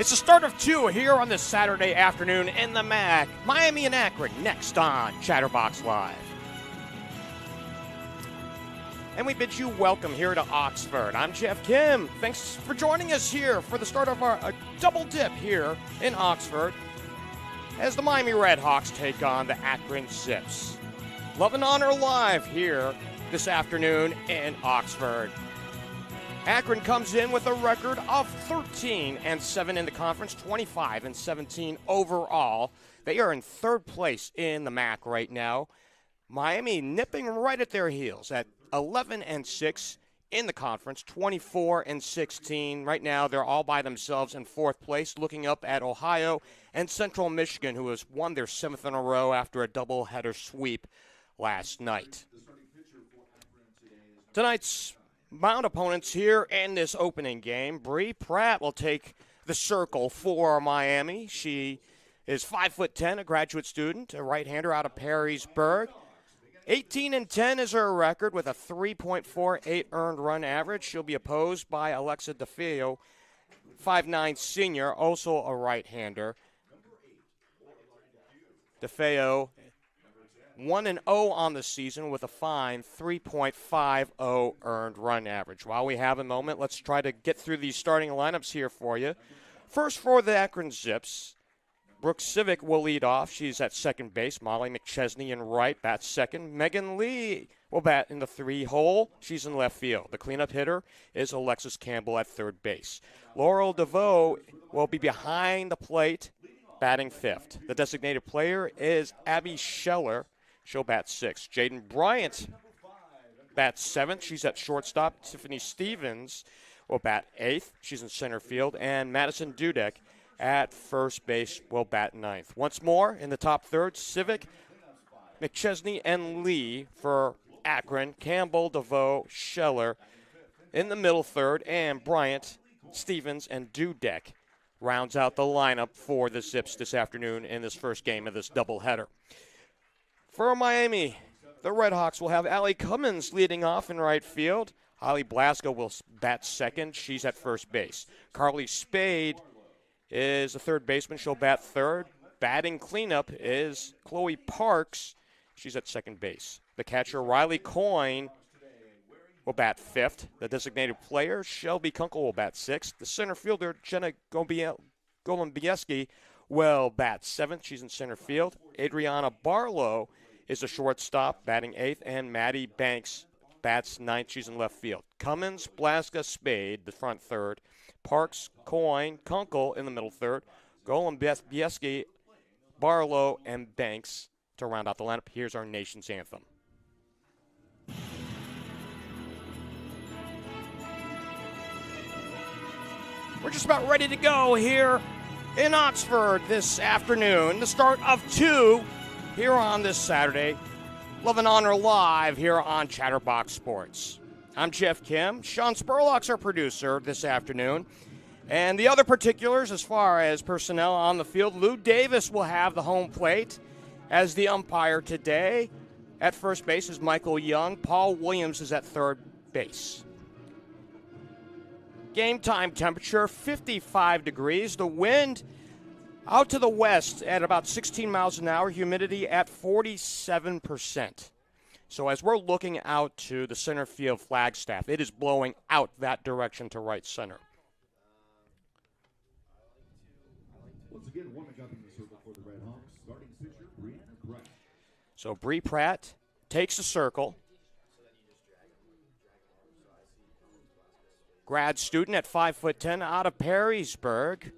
It's the start of 2 here on this Saturday afternoon in the MAC. Miami and Akron next on Chatterbox Live. And we bid you welcome here to Oxford. I'm Geoff Kim. Thanks for joining us here for the start of our double dip here in Oxford as the Miami RedHawks take on the Akron Zips. Love and Honor live here this afternoon in Oxford. Akron comes in with a record of 13-7 in the conference, 25-17 overall. They are in third place in the MAC right now. Miami nipping right at their heels at 11-6 in the conference, 24-16. Right now, they're all by themselves in fourth place, looking up at Ohio and Central Michigan, who has won their 7th in a row after a doubleheader sweep last night. Tonight's Mount opponents here in this opening game. Bri Pratt will take the circle for Miami. She is 5'10", a graduate student, a right-hander out of Perrysburg. 18-10 is her record with a 3.48 earned run average. She'll be opposed by Alexa DeFeo, 5'9" senior, also a right-hander. DeFeo 1-0 on the season with a fine 3.50 earned run average. While we have a moment, let's try to get through these starting lineups here for you. First for the Akron Zips, Brooke Civic will lead off. She's at second base. Molly McChesney in right, bats second. Megan Lee will bat in the 3-hole. She's in left field. The cleanup hitter is Alexis Campbell at third base. Laurel DeVoe will be behind the plate, batting fifth. The designated player is Abby Scheller. She'll bat sixth. Jaden Bryant bats seventh. She's at shortstop. Tiffany Stevens will bat eighth. She's in center field. And Madison Dudek at first base will bat ninth. Once more in the top third, Civic, McChesney, and Lee for Akron. Campbell, DeVoe, Scheller in the middle third. And Bryant, Stevens, and Dudek rounds out the lineup for the Zips this afternoon in this first game of this doubleheader. For Miami, the RedHawks will have Allie Cummins leading off in right field. Holly Blasco will bat second. She's at first base. Karli Spaid is a third baseman. She'll bat third. Batting cleanup is Chloe Parks. She's at second base. The catcher, Riley Coyne, will bat fifth. The designated player, Shelby Kunkel, will bat sixth. The center fielder, Jenna Golombieski, will bat seventh. She's in center field. Adriana Barlow is a shortstop, batting eighth. And Maddie Banks bats ninth. She's in left field. Cummins, Blaska, Spade, the front third. Parks, Coyne, Kunkel in the middle third. Golombieski, Barlow, and Banks to round out the lineup. Here's our nation's anthem. We're just about ready to go here in Oxford this afternoon. The start of 2 here on this Saturday. Love and Honor live here on Chatterbox Sports. I'm Geoff Kim. Sean Spurlock's our producer this afternoon. And the other particulars as far as personnel on the field, Lou Davis will have the home plate as the umpire today. At first base is Michael Young. Paul Williams is at third base. Game time temperature, 55 degrees. The wind out to the west at about 16 miles an hour. Humidity at 47%. So as we're looking out to the center field Flagstaff, it is blowing out that direction to right center. Once again, warming up in the circle for the RedHawks, starting pitcher Bri Pratt. So Bri Pratt takes the circle. Grad student at 5'10" out of Perrysburg.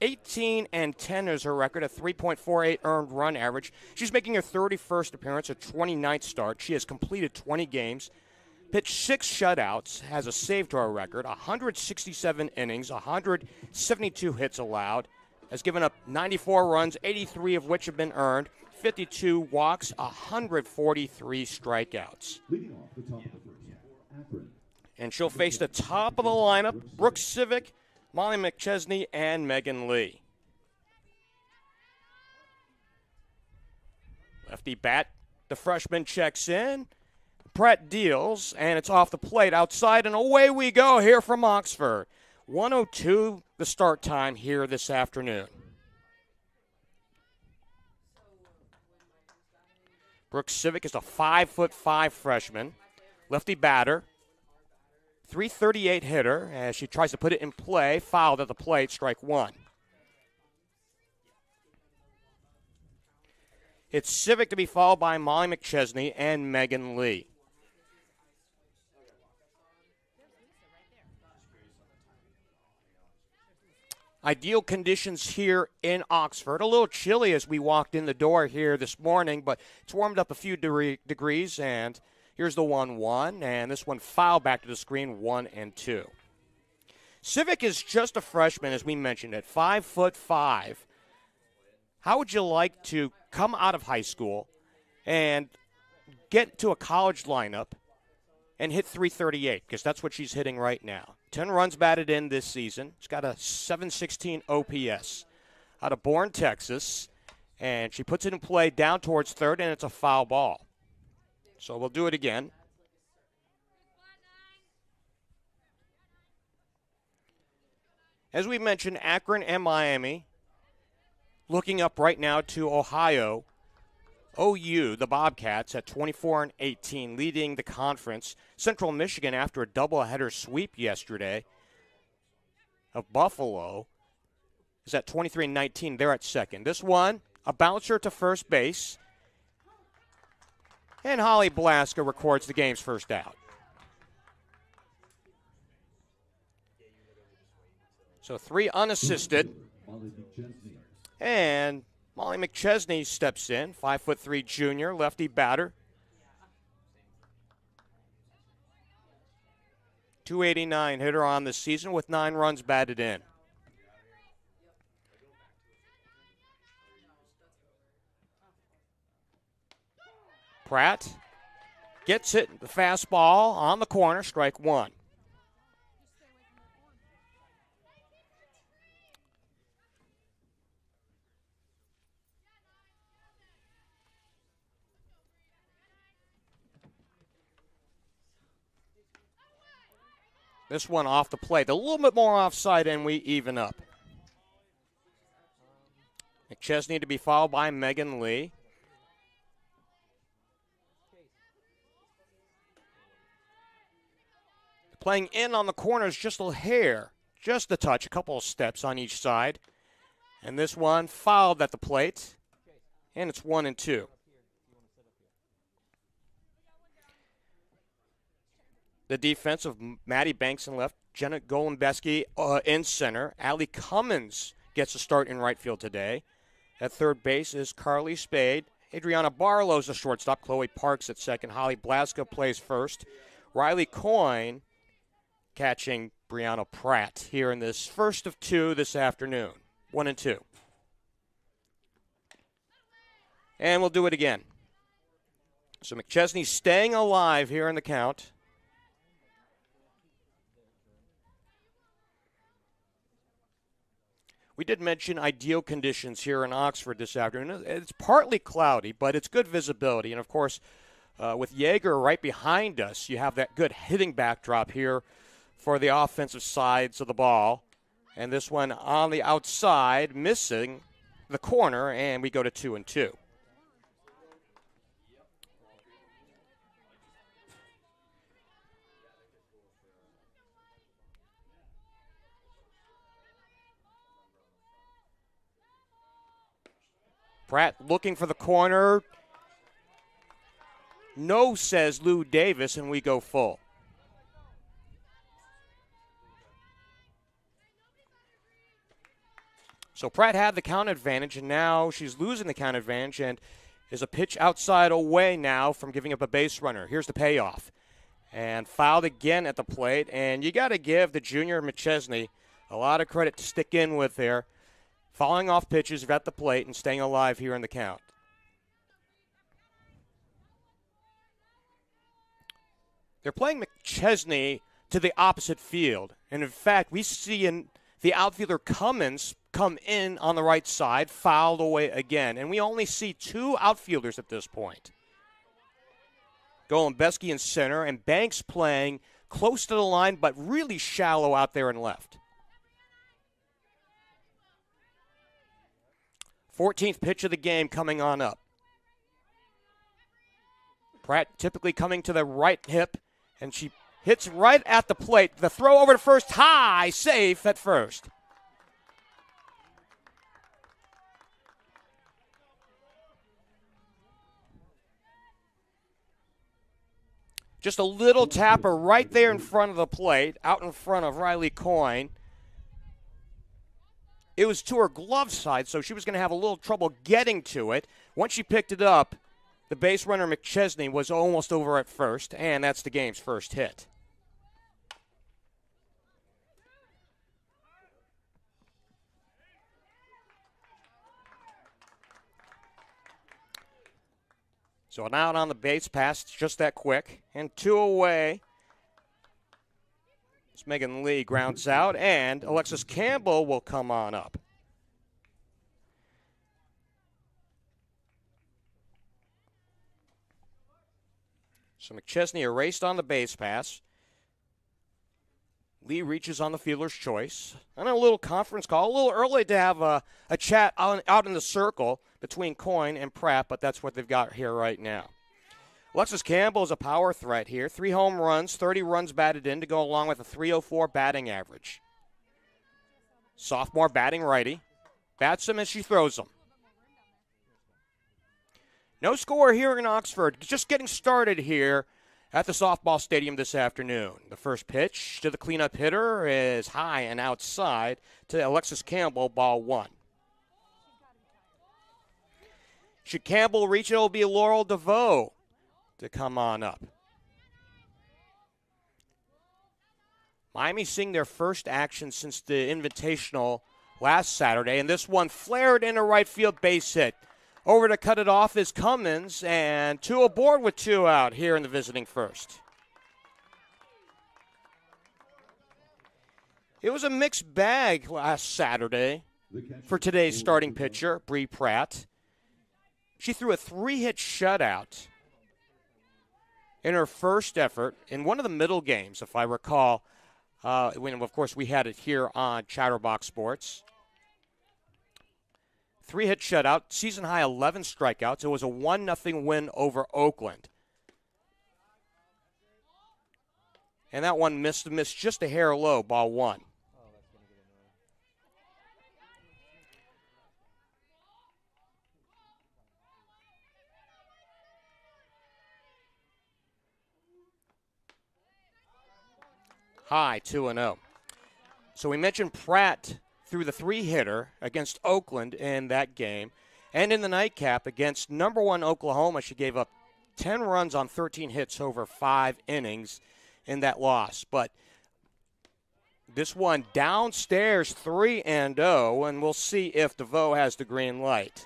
18-10 is her record, a 3.48 earned run average. She's making her 31st appearance, her 29th start. She has completed 20 games, pitched 6 shutouts, has a save to her record, 167 innings, 172 hits allowed, has given up 94 runs, 83 of which have been earned, 52 walks, 143 strikeouts. Leading off the top of the first, Akron. And she'll face the top of the lineup, Brooke Civic, Molly McChesney, and Megan Lee. Lefty bat, the freshman checks in. Pratt deals, and it's off the plate outside, and away we go here from Oxford. 1:02 the start time here this afternoon. Brooke Civic is a 5'5" freshman, lefty batter, .338 hitter as she tries to put it in play, fouled at the plate, strike one. It's Civic to be followed by Molly McChesney and Megan Lee. Ideal conditions here in Oxford. A little chilly as we walked in the door here this morning, but it's warmed up a few degrees, and here's the 1-1, and this one fouled back to the screen, 1-2. Civic is just a freshman, as we mentioned, at 5'5". How would you like to come out of high school and get to a college lineup and hit .338? Because that's what she's hitting right now. 10 runs batted in this season. She's got a .716 OPS. Out of Bourne, Texas. And she puts it in play down towards third, and it's a foul ball. So we'll do it again. As we mentioned, Akron and Miami looking up right now to Ohio. OU, the Bobcats, at 24-18, leading the conference. Central Michigan, after a doubleheader sweep yesterday of Buffalo, is at 23-19. They're at second. This one, a bouncer to first base. And Holly Blaska records the game's first out. So 3 unassisted. And Molly McChesney steps in, 5'3" junior, lefty batter. .289 hitter on the season with 9 runs batted in. Pratt gets it, the fastball on the corner, strike one. This one off the plate. A little bit more offside, and we even up. McChesney to be followed by Megan Lee. Playing in on the corners just a hair, just a touch, a couple of steps on each side. And this one fouled at the plate, and it's 1-2. The defense of Maddie Banks in left, Jenna Golembeski in center. Allie Cummins gets a start in right field today. At third base is Karli Spaid. Adriana Barlow's the shortstop. Chloe Parks at second. Holly Blaska plays first. Riley Coyne catching Bri Pratt here in this first of 2 this afternoon. 1-2. And we'll do it again. So McChesney staying alive here in the count. We did mention ideal conditions here in Oxford this afternoon. It's partly cloudy, but it's good visibility. And, of course, with Yeager right behind us, you have that good hitting backdrop here for the offensive sides of the ball. And this one on the outside, missing the corner, and we go to 2-2. Pratt looking for the corner. No, says Lou Davis, and we go full. So Pratt had the count advantage, and now she's losing the count advantage, and is a pitch outside away now from giving up a base runner. Here's the payoff. And fouled again at the plate, and you got to give the junior McChesney a lot of credit to stick in with there. Falling off pitches at the plate and staying alive here in the count. They're playing McChesney to the opposite field. And, in fact, we see the outfielder Cummins come in on the right side, fouled away again. And we only see 2 outfielders at this point. Golembeski in center, and Banks playing close to the line but really shallow out there in left. 14th pitch of the game coming on up. Pratt typically coming to the right hip, and she hits right at the plate. The throw over to first, high, safe at first. Just a little tapper right there in front of the plate, out in front of Riley Coyne. It was to her glove side, so she was going to have a little trouble getting to it. Once she picked it up, the base runner McChesney was almost over at first, and that's the game's first hit. So an out on the base pass, just that quick, and 2 away. As Megan Lee grounds out, and Alexis Campbell will come on up. So McChesney erased on the base pass. Lee reaches on the fielder's choice. And a little conference call. A little early to have a chat out in the circle between Coyne and Pratt, but that's what they've got here right now. Alexis Campbell is a power threat here. 3 home runs, 30 runs batted in to go along with a .304 batting average. Sophomore batting righty. Bats them as she throws them. No score here in Oxford. Just getting started here at the softball stadium this afternoon. The first pitch to the cleanup hitter is high and outside to Alexis Campbell, ball 1. Should Campbell reach it, it'll be Laurel DeVoe to come on up. Miami seeing their first action since the Invitational last Saturday, and this one flared in a right field base hit. Over to cut it off is Cummins, and 2 aboard with 2 out here in the visiting first. It was a mixed bag last Saturday for today's starting pitcher, Bri Pratt. She threw a 3-hit shutout in her first effort in one of the middle games, if I recall, when, of course, we had it here on Chatterbox Sports. 3-hit shutout, season-high 11 strikeouts. It was a 1-0 win over Oakland. And that one missed just a hair low, ball 1. High, 2-0. So we mentioned Pratt threw the 3-hitter against Oakland in that game. And in the nightcap against number 1 Oklahoma, she gave up 10 runs on 13 hits over 5 innings in that loss. But this one downstairs 3-0, and we'll see if DeVoe has the green light.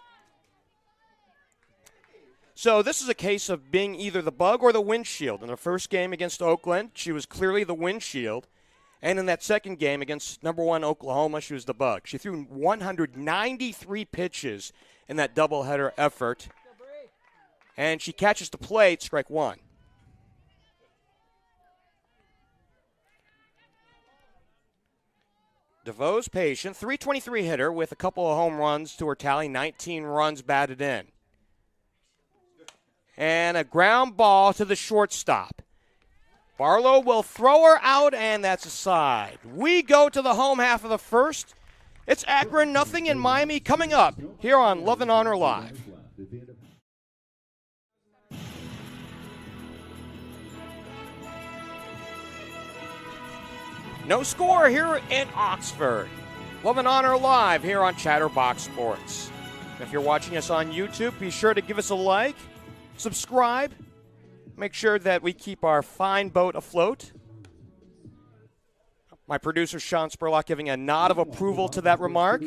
So this is a case of being either the bug or the windshield. In the first game against Oakland, she was clearly the windshield. And in that second game against number 1 Oklahoma, she was the bug. She threw 193 pitches in that doubleheader effort. And she catches the plate, strike 1. DeVoe's patient, .323 hitter with a couple of home runs to her tally, 19 runs batted in. And a ground ball to the shortstop. Barlow will throw her out, and that's a side. We go to the home half of the first. It's Akron, nothing in Miami coming up here on Love and Honor Live. No score here in Oxford. Love and Honor Live here on Chatterbox Sports. If you're watching us on YouTube, be sure to give us a like, subscribe. Make sure that we keep our fine boat afloat. My producer, Sean Spurlock, giving a nod of approval to that remark.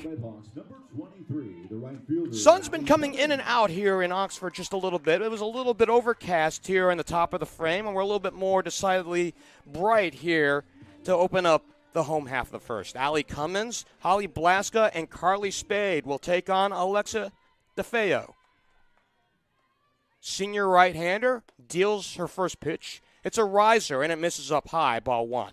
Sun's been coming in and out here in Oxford just a little bit. It was a little bit overcast here in the top of the frame, and we're a little bit more decidedly bright here to open up the home half of the first. Allie Cummins, Holly Blaska, and Karli Spaid will take on Alexa DeFeo. Senior right-hander deals her first pitch. It's a riser, and it misses up high, ball 1.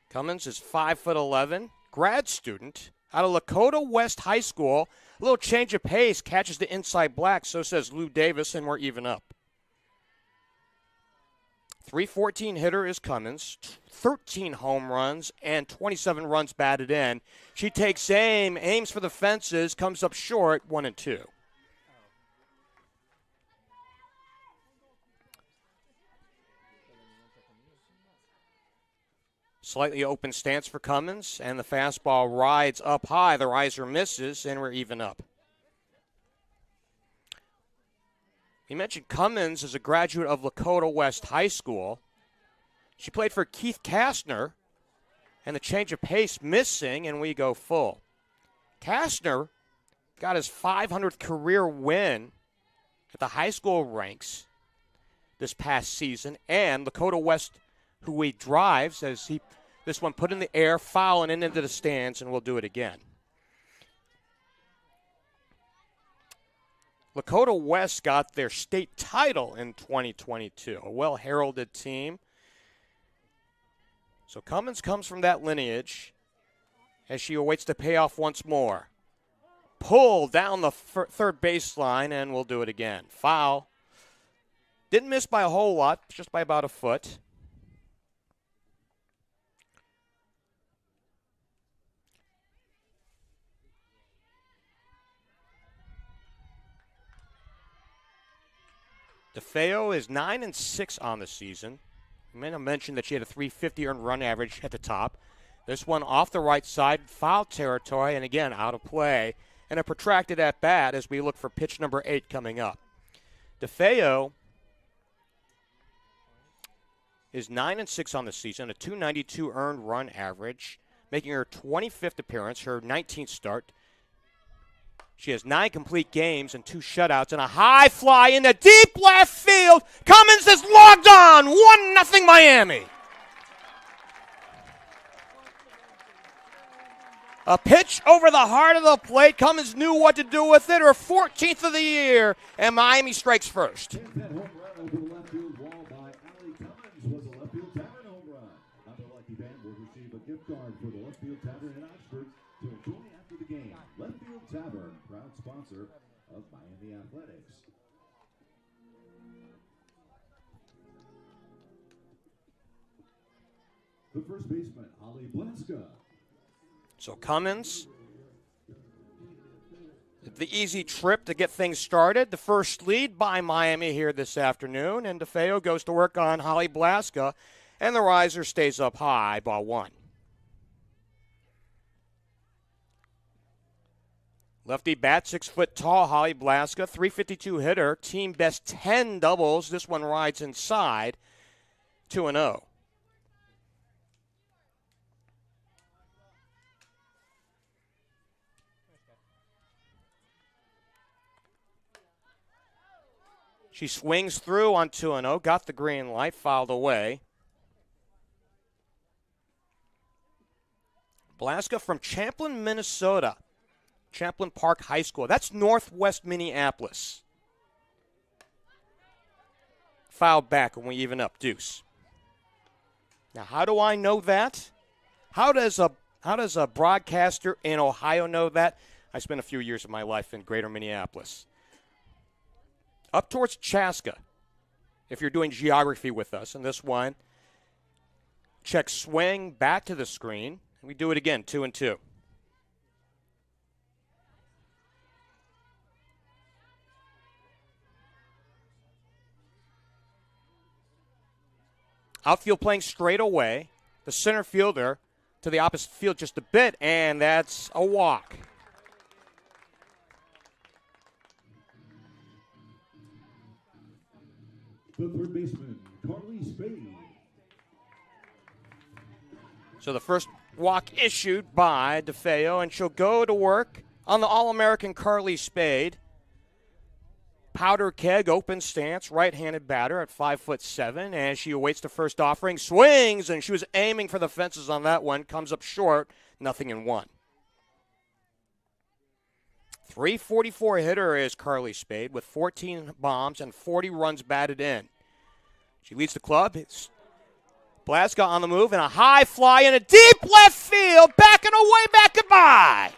Cummins is 5'11", grad student out of Lakota West High School. A little change of pace, catches the inside black, so says Lou Davis, and we're even up. 314 hitter is Cummins, 13 home runs, and 27 runs batted in. She takes aim, aims for the fences, comes up short, 1-2. Slightly open stance for Cummins, and the fastball rides up high. The riser misses, and we're even up. We mentioned Cummins is a graduate of Lakota West High School. She played for Keith Kastner, and the change of pace missing, and we go full. Kastner got his 500th career win at the high school ranks this past season, and Lakota West, who he drives, as this one put in the air, fouling and into the stands, and we'll do it again. Lakota West got their state title in 2022, a well-heralded team. So Cummins comes from that lineage as she awaits the payoff once more. Pull down the third baseline, and we'll do it again. Foul. Didn't miss by a whole lot, just by about a foot. DeFeo is 9-6 on the season. I may have mentioned that she had a 350 earned run average at the top. This one off the right side, foul territory, and again out of play. And a protracted at bat as we look for pitch number 8 coming up. DeFeo is 9-6 on the season, a 292 earned run average, making her 25th appearance, her 19th start. She has 9 complete games and 2 shutouts and a high fly into deep left field. Cummins is logged on. 1-0 Miami. A pitch over the heart of the plate. Cummins knew what to do with it. Her 14th of the year, and Miami strikes first. That home run over the left field wall by Allie Cummins was a left field tavern home run. Another lucky fan will receive a gift card for the left field tavern in Oxford to enjoy after the game. Left Field Tavern, proud sponsor of Miami Athletics. The first baseman, Holly Blaska. So Cummins, the easy trip to get things started. The first lead by Miami here this afternoon, and DeFeo goes to work on Holly Blaska, and the riser stays up high, ball 1. Lefty bat, 6 foot tall, Holly Blaska, 352 hitter, team best 10 doubles. This one rides inside, 2-0. She swings through on 2-0, got the green light, fouled away. Blaska from Champlin, Minnesota. Champlin Park High School. That's northwest Minneapolis. Foul back when we even up, deuce. Now, how do I know that? How does a broadcaster in Ohio know that? I spent a few years of my life in greater Minneapolis. Up towards Chaska, if you're doing geography with us. And this one, check swing back to the screen. And we do it again, 2-2. Outfield playing straight away. The center fielder to the opposite field just a bit, and that's a walk. The third baseman, Karli Spaid. So the first walk issued by DeFeo, and she'll go to work on the All-American Karli Spaid. Powder keg, open stance, right-handed batter at 5'7", as she awaits the first offering, swings, and she was aiming for the fences on that one, comes up short, 0-1. 344 hitter is Karli Spaid with 14 bombs and 40 runs batted in. She leads the club. It's Blaska on the move, and a high fly in a deep left field. Back and away, back and by.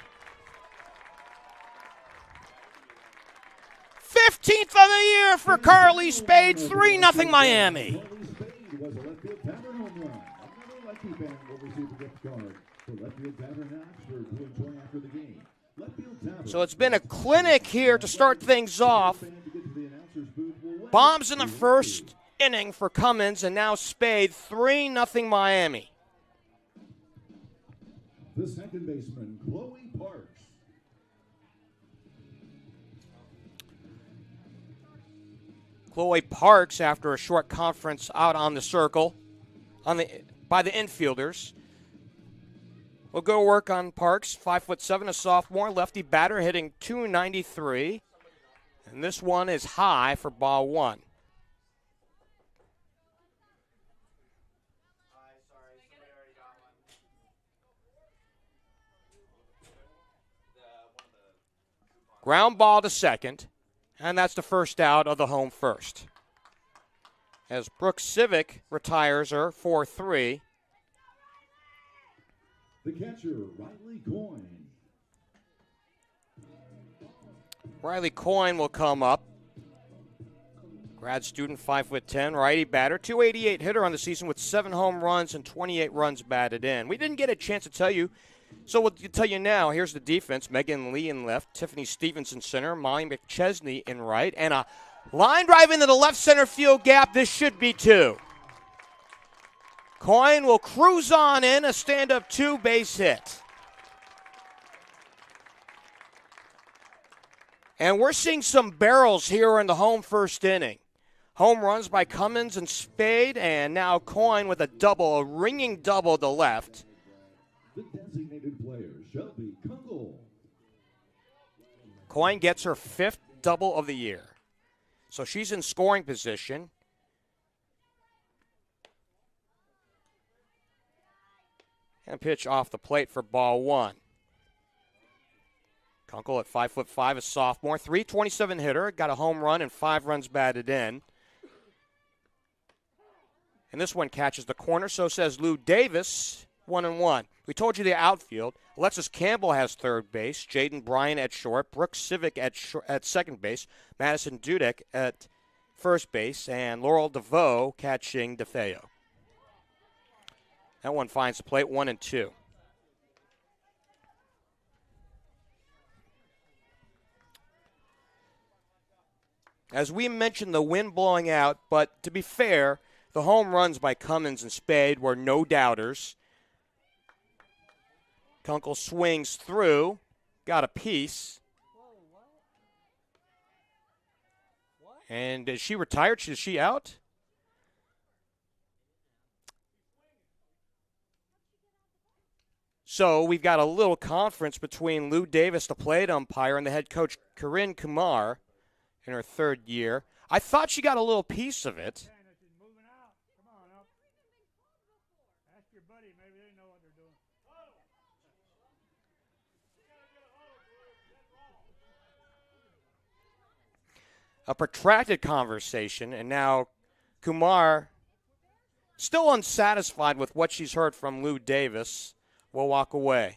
15th of the year for Karli Spaid, 3-0 Miami. Karli Spaid was a left field tavern home run. Another lucky fan will receive a gift card for left field tavern in Oxford to enjoy after the game. Left field tavern. So it's been a clinic here to start things off. Bombs in the first inning for Cummins, and now Spaid, 3-0 Miami. The second baseman, Chloe Parks. Chloe Parks, after a short conference out on the circle by the infielders. We'll go to work on Parks, 5'7", a sophomore, lefty batter, hitting .293. And this one is high for ball one. Ground ball to second, and that's the first out of the home first. As Brooke Civic retires her 4-3. The catcher, Riley Coyne. Riley Coyne will come up. Grad student, 5'10", righty batter, .288 hitter on the season with 7 home runs and 28 runs batted in. We didn't get a chance to tell you, so we'll tell you now. Here's the defense. Megan Lee in left, Tiffany Stevenson center, Molly McChesney in right, and a line drive into the left center field gap. This should be 2. Coyne will cruise on in, a stand-up 2 base hit. And we're seeing some barrels here in the home first inning. Home runs by Cummins and Spaid, and now Coyne with a double, a ringing double to left. The designated player, Shelby Kungle. Coyne gets her 5th double of the year. So she's in scoring position. And pitch off the plate for ball one. Kunkel at 5'5", a sophomore, .327 hitter, got a home run and 5 runs batted in. And this one catches the corner, so says Lou Davis, 1-1. We told you the outfield. Alexis Campbell has third base, Jaden Bryan at short, Brooke Civic at second base, Madison Dudek at first base, and Laurel DeVoe catching DeFeo. That one finds the plate, 1-2. As we mentioned, the wind blowing out, but to be fair, the home runs by Cummins and Spaid were no doubters. Kunkel swings through, got a piece. And is she retired? Is she out? So we've got a little conference between Lou Davis, the plate umpire, and the head coach, Corinne Kumar, in her third year. I thought she got a little piece of it. A protracted conversation, and now Kumar, still unsatisfied with what she's heard from Lou Davis, will walk away.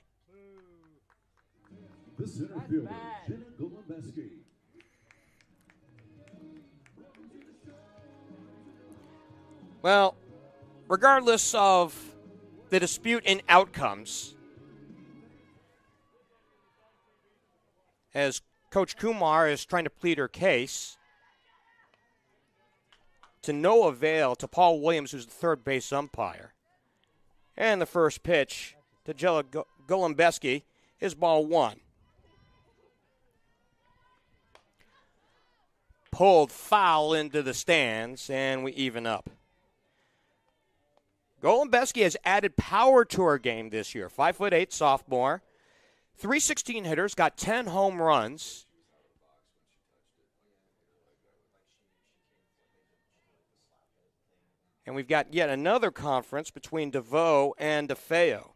The center fielder, Jenna Golombesky. Well, regardless of the dispute in outcomes, as Coach Kumar is trying to plead her case, to no avail to Paul Williams, who's the third base umpire. And the first pitch to Jella Golombesky is ball one. Pulled foul into the stands, and we even up. Golombesky has added power to her game this year. 5'8" sophomore, .316 hitters, got 10 home runs. And we've got yet another conference between DeVoe and DeFeo.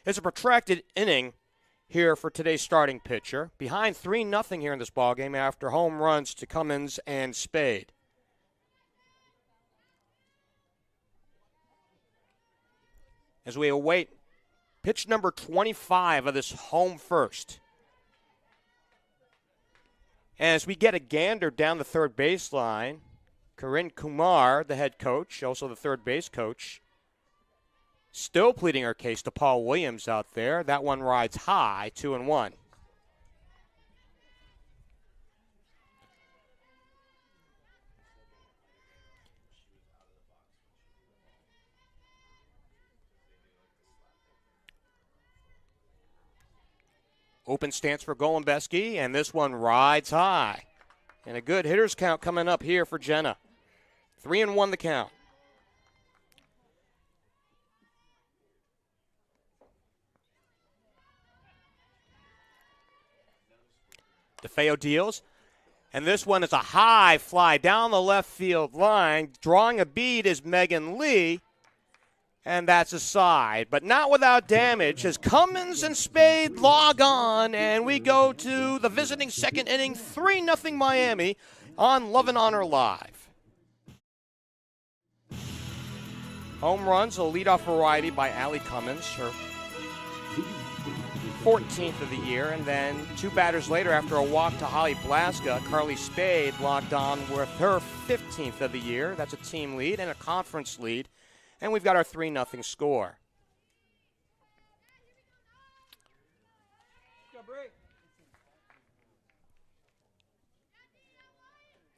It's a protracted inning here for today's starting pitcher. Behind 3-0 here in this ballgame after home runs to Cummins and Spaid. as we await pitch number 25 of this home first. And as we get a gander down the third baseline, Corinne Kumar, the head coach, also the third base coach, still pleading her case to Paul Williams out there. That one rides high, 2-1. Open stance for Golembeski, and this one rides high. And a good hitter's count coming up here for Jenna. 3-1 the count. DeFeo deals, and this one is a high fly down the left field line. Drawing a bead is Megan Lee, and that's a side, but not without damage as Cummins and Spaid log on, and we go to the visiting second inning, 3-0 Miami on Love and Honor Live. Home runs, a leadoff variety by Allie Cummins, her 14th of the year, and then two batters later after a walk to Holly Blaska, Karli Spaid locked on with her 15th of the year. That's a team lead and a conference lead. And we've got our 3-0 score.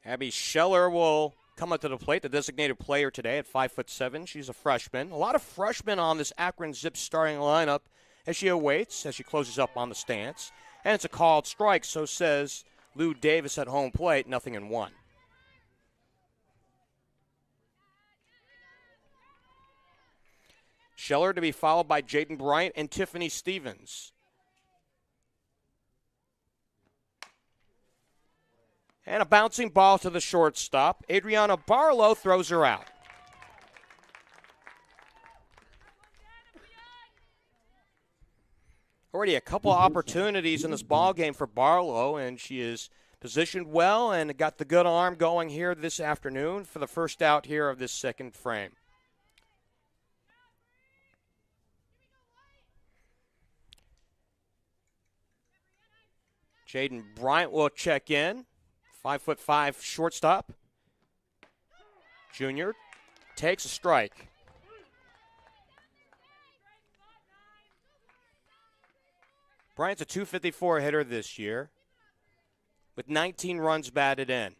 Abby Scheller will come up to the plate, the designated player today at 5'7". She's a freshman. A lot of freshmen on this Akron Zips starting lineup as she awaits, as she closes up on the stance. And it's a called strike, so says Lou Davis at home plate, 0-1. Scheller to be followed by Jaden Bryant and Tiffany Stevens. And a bouncing ball to the shortstop. Adriana Barlow throws her out. Already a couple of opportunities in this ball game for Barlow, and she is positioned well and got the good arm going here this afternoon for the first out here of this second frame. Jaden Bryant will check in. 5'5" shortstop. Junior takes a strike. Bryant's a .254 hitter this year with 19 runs batted in.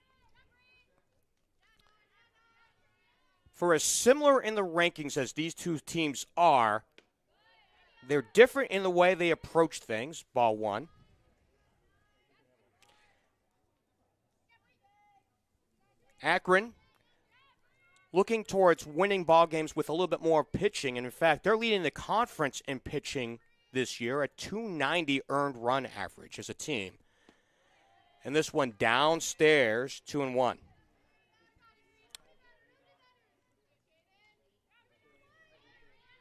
For as similar in the rankings as these two teams are, they're different in the way they approach things. Ball one. Akron looking towards winning ball games with a little bit more pitching. And in fact, they're leading the conference in pitching this year at .290 earned run average as a team. And this one downstairs, 2-1.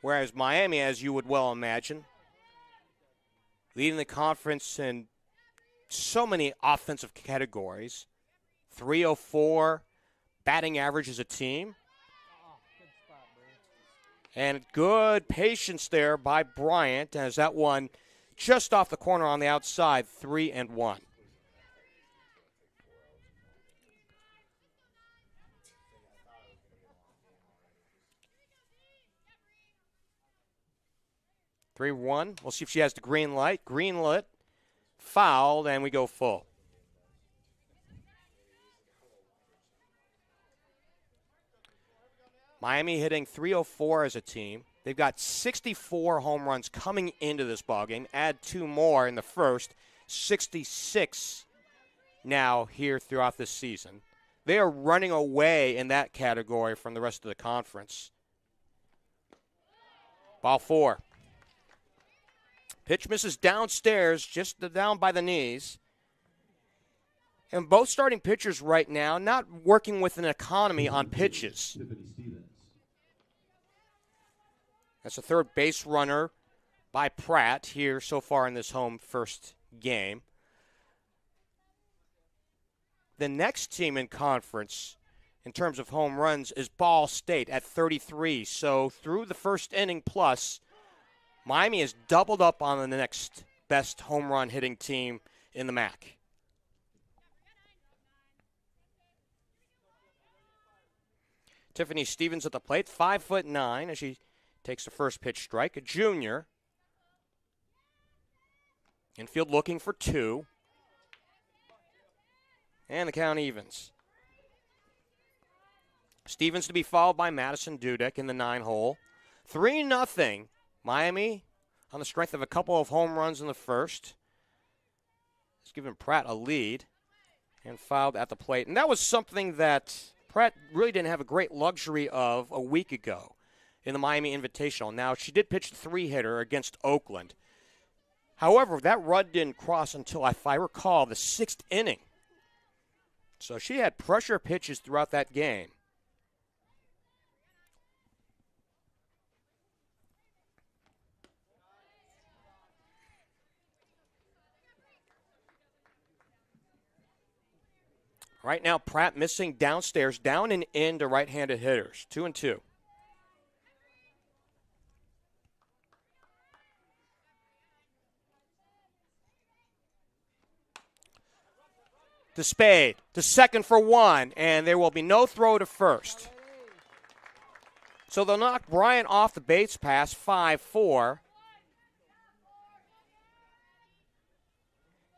Whereas Miami, as you would well imagine, leading the conference in so many offensive categories. 304 batting average as a team. And good patience there by Bryant as that one just off the corner on the outside, 3-1. We'll see if she has the green light. Green lit, fouled, and we go full. Miami hitting .304 as a team. They've got 64 home runs coming into this ballgame. Add two more in the first, 66 now here throughout this season. They are running away in that category from the rest of the conference. Ball four. Pitch misses downstairs, just down by the knees. And both starting pitchers right now not working with an economy on pitches. That's a third base runner by Pratt here so far in this home first game. The next team in conference in terms of home runs is Ball State at 33. So through the first inning plus, Miami has doubled up on the next best home run hitting team in the MAC. Tiffany Stevens at the plate, 5'9", as she takes the first pitch strike. A junior. Infield looking for 2. And the count evens. Stevens to be followed by Madison Dudek in the 9-hole. 3-0. Miami on the strength of a couple of home runs in the first. It's given Pratt a lead and fouled at the plate. And that was something that Pratt really didn't have a great luxury of a week ago in the Miami Invitational. Now, she did pitch the 3-hitter against Oakland. However, that run didn't cross until, if I recall, the 6th inning. So she had pressure pitches throughout that game. Right now, Pratt missing downstairs, down and in to right-handed hitters. 2-2. To Spaid, to second for 1, and there will be no throw to first. So they'll knock Bryant off the base pass, 5-4.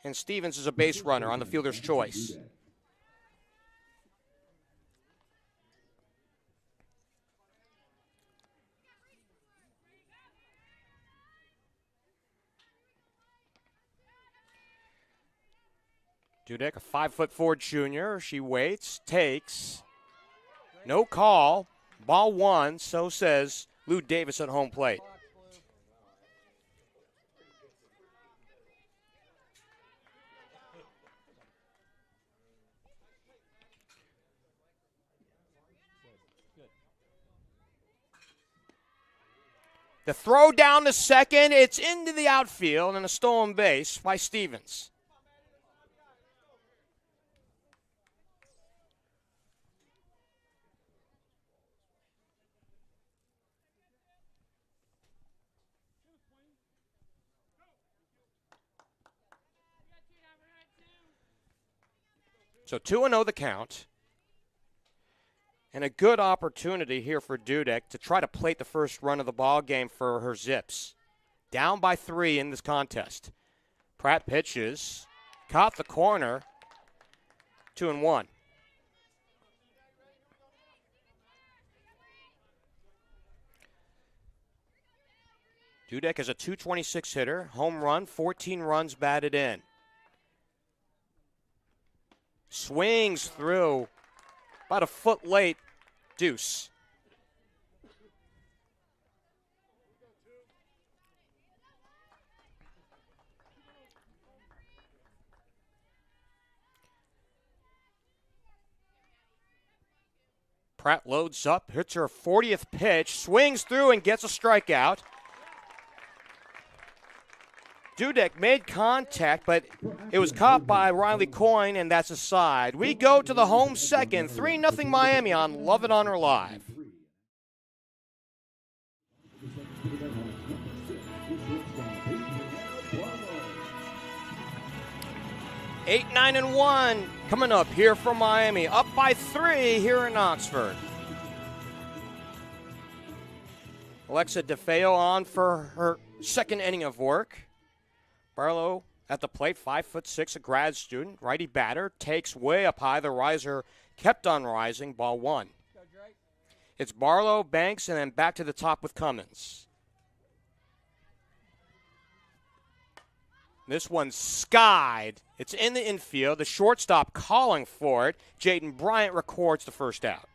And Stevens is a base runner on the fielder's choice. Dudek, a 5'4" junior. She waits, takes. No call. Ball 1, so says Lou Davis at home plate. The throw down to second. It's into the outfield and a stolen base by Stevens. So 2-0 the count. And a good opportunity here for Dudek to try to plate the first run of the ball game for her Zips. Down by 3 in this contest. Pratt pitches. Caught the corner. 2-1. Dudek is a .226 hitter. Home run, 14 runs batted in. Swings through, about a foot late, deuce. Pratt loads up, hits her 40th pitch, swings through and gets a strikeout. Dudek made contact, but it was caught by Riley Coyne, and that's a side. We go to the home second, 3-0 Miami on Love It On Her Live. 8-9-1 coming up here from Miami, up by 3 here in Oxford. Alexa DeFeo on for her second inning of work. Barlow at the plate, 5'6", a grad student. Righty batter takes way up high. The riser kept on rising. Ball 1. It's Barlow, Banks, and then back to the top with Cummins. This one's skied. It's in the infield. The shortstop calling for it. Jaden Bryant records the first out.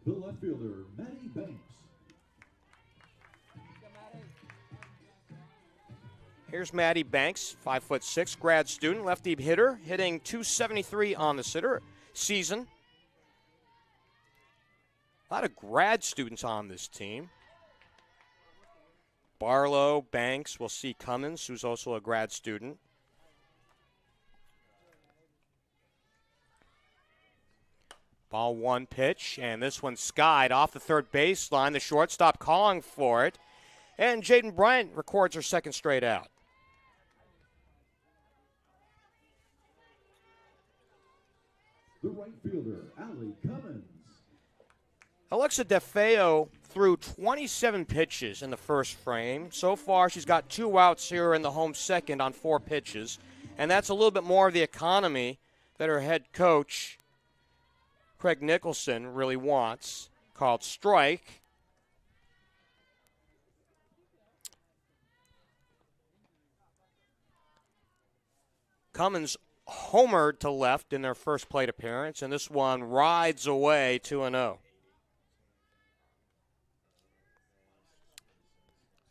The left fielder, Maddie Banks. Here's Maddie Banks, 5'6", grad student, lefty hitter, hitting .273 on the season. A lot of grad students on this team. Barlow, Banks, we'll see Cummins, who's also a grad student. Ball one pitch, and this one skied off the third baseline. The shortstop calling for it, and Jaden Bryant records her second straight out. The right fielder, Allie Cummins. Alexa DeFeo threw 27 pitches in the first frame. So far, she's got 2 outs here in the home second on 4 pitches, and that's a little bit more of the economy that her head coach, Craig Nicholson, really wants, called strike. Cummins homered to left in their first plate appearance, and this one rides away 2-0.